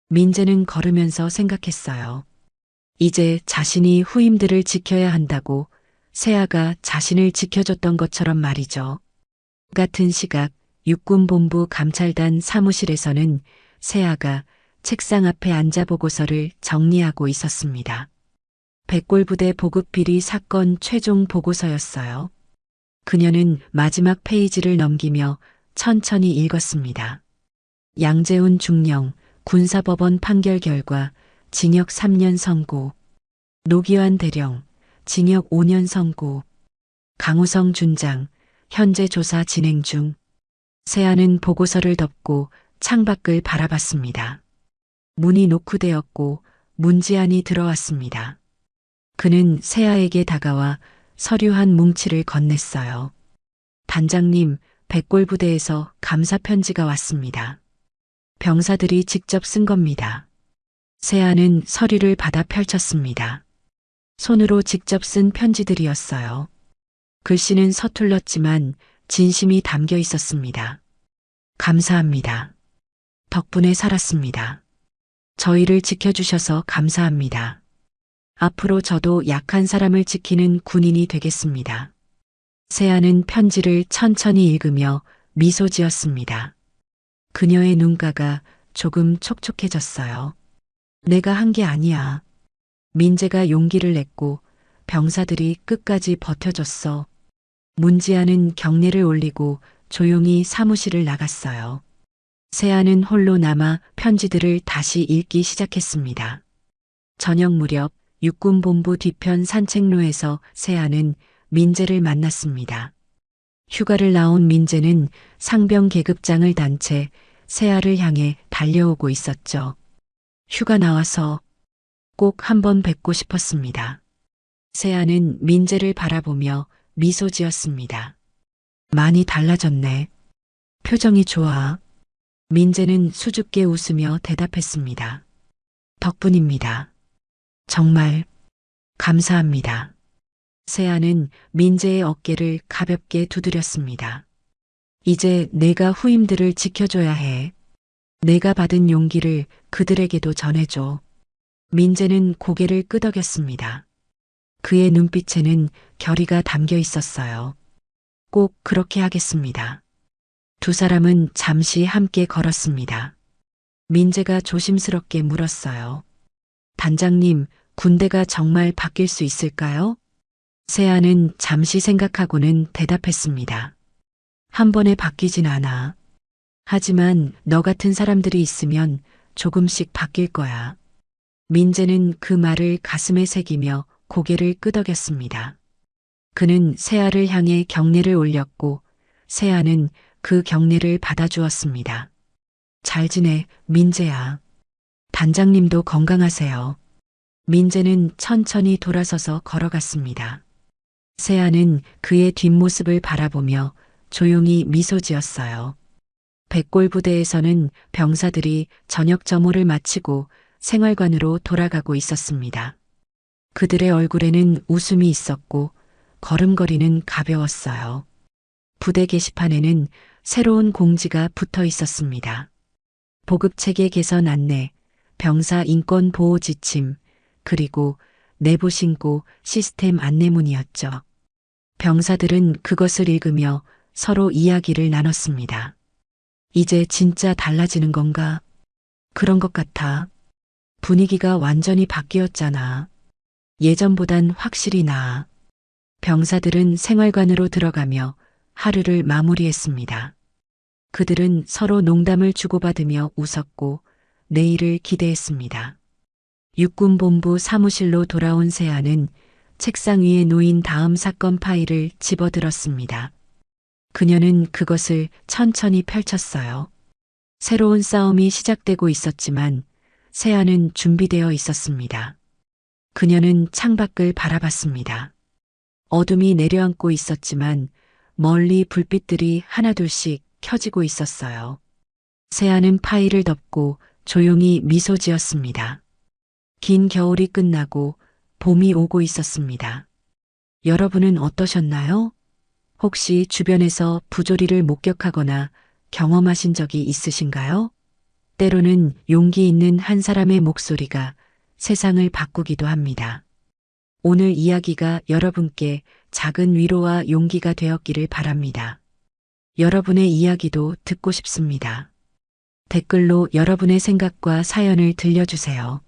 민재는 걸으면서 생각했어요. 이제 자신이 후임들을 지켜야 한다고 세아가 자신을 지켜줬던 것처럼 말이죠. 같은 시각 육군본부 감찰단 사무실에서는 세아가 책상 앞에 앉아 보고서를 정리하고 있었습니다. 백골부대 보급비리 사건 최종 보고서였어요. 그녀는 마지막 페이지를 넘기며 천천히 읽었습니다. 양재훈 중령 군사법원 판결 결과 징역 3년 선고. 노기환 대령 징역 5년 선고. 강우성 준장 현재 조사 진행 중. 세아는 보고서를 덮고 창밖을 바라봤습니다. 문이 노크되었고 문지안이 들어왔습니다. 그는 세아에게 다가와 서류 한 뭉치를 건넸어요. 단장님, 백골부대에서 감사 편지가 왔습니다. 병사들이 직접 쓴 겁니다. 세아는 서류를 받아 펼쳤습니다. 손으로 직접 쓴 편지들이었어요. 글씨는 서툴렀지만 진심이 담겨 있었습니다. 감사합니다. 덕분에 살았습니다. 저희를 지켜주셔서 감사합니다. 앞으로 저도 약한 사람을 지키는 군인이 되겠습니다. 세아는 편지를 천천히 읽으며 미소 지었습니다. 그녀의 눈가가 조금 촉촉해졌어요. 내가 한 게 아니야. 민재가 용기를 냈고 병사들이 끝까지 버텨줬어. 문지아는 경례를 올리고 조용히 사무실을 나갔어요. 세아는 홀로 남아 편지들을 다시 읽기 시작했습니다. 저녁 무렵 육군본부 뒤편 산책로에서 세아는 민재를 만났습니다. 휴가를 나온 민재는 상병 계급장을 단 채 세아를 향해 달려오고 있었죠. 휴가 나와서 꼭 한번 뵙고 싶었습니다. 세아는 민재를 바라보며 미소 지었습니다. 많이 달라졌네. 표정이 좋아. 민재는 수줍게 웃으며 대답했습니다. 덕분입니다. 정말 감사합니다. 세아는 민재의 어깨를 가볍게 두드렸습니다. 이제 내가 후임들을 지켜줘야 해. 내가 받은 용기를 그들에게도 전해줘. 민재는 고개를 끄덕였습니다. 그의 눈빛에는 결의가 담겨 있었어요. 꼭 그렇게 하겠습니다. 두 사람은 잠시 함께 걸었습니다. 민재가 조심스럽게 물었어요. 단장님, 군대가 정말 바뀔 수 있을까요? 세아는 잠시 생각하고는 대답했습니다. 한 번에 바뀌진 않아. 하지만 너 같은 사람들이 있으면 조금씩 바뀔 거야. 민재는 그 말을 가슴에 새기며 고개를 끄덕였습니다. 그는 세아를 향해 경례를 올렸고 세아는 그 경례를 받아주었습니다. 잘 지내, 민재야. 단장님도 건강하세요. 민재는 천천히 돌아서서 걸어갔습니다. 세아는 그의 뒷모습을 바라보며 조용히 미소 지었어요. 백골부대에서는 병사들이 저녁 점호를 마치고 생활관으로 돌아가고 있었습니다. 그들의 얼굴에는 웃음이 있었고 걸음걸이는 가벼웠어요. 부대 게시판에는 새로운 공지가 붙어 있었습니다. 보급체계 개선 안내, 병사 인권 보호 지침, 그리고 내부 신고 시스템 안내문이었죠. 병사들은 그것을 읽으며 서로 이야기를 나눴습니다. 이제 진짜 달라지는 건가? 그런 것 같아. 분위기가 완전히 바뀌었잖아. 예전보단 확실히 나아. 병사들은 생활관으로 들어가며 하루를 마무리했습니다. 그들은 서로 농담을 주고받으며 웃었고 내일을 기대했습니다. 육군본부 사무실로 돌아온 세아는 책상 위에 놓인 다음 사건 파일을 집어들었습니다. 그녀는 그것을 천천히 펼쳤어요. 새로운 싸움이 시작되고 있었지만 세아는 준비되어 있었습니다. 그녀는 창밖을 바라봤습니다. 어둠이 내려앉고 있었지만 멀리 불빛들이 하나둘씩 켜지고 있었어요. 세아는 파일을 덮고 조용히 미소 지었습니다. 긴 겨울이 끝나고 봄이 오고 있었습니다. 여러분은 어떠셨나요? 혹시 주변에서 부조리를 목격하거나 경험하신 적이 있으신가요? 때로는 용기 있는 한 사람의 목소리가 세상을 바꾸기도 합니다. 오늘 이야기가 여러분께 작은 위로와 용기가 되었기를 바랍니다. 여러분의 이야기도 듣고 싶습니다. 댓글로 여러분의 생각과 사연을 들려주세요.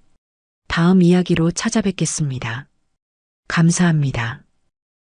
다음 이야기로 찾아뵙겠습니다. 감사합니다.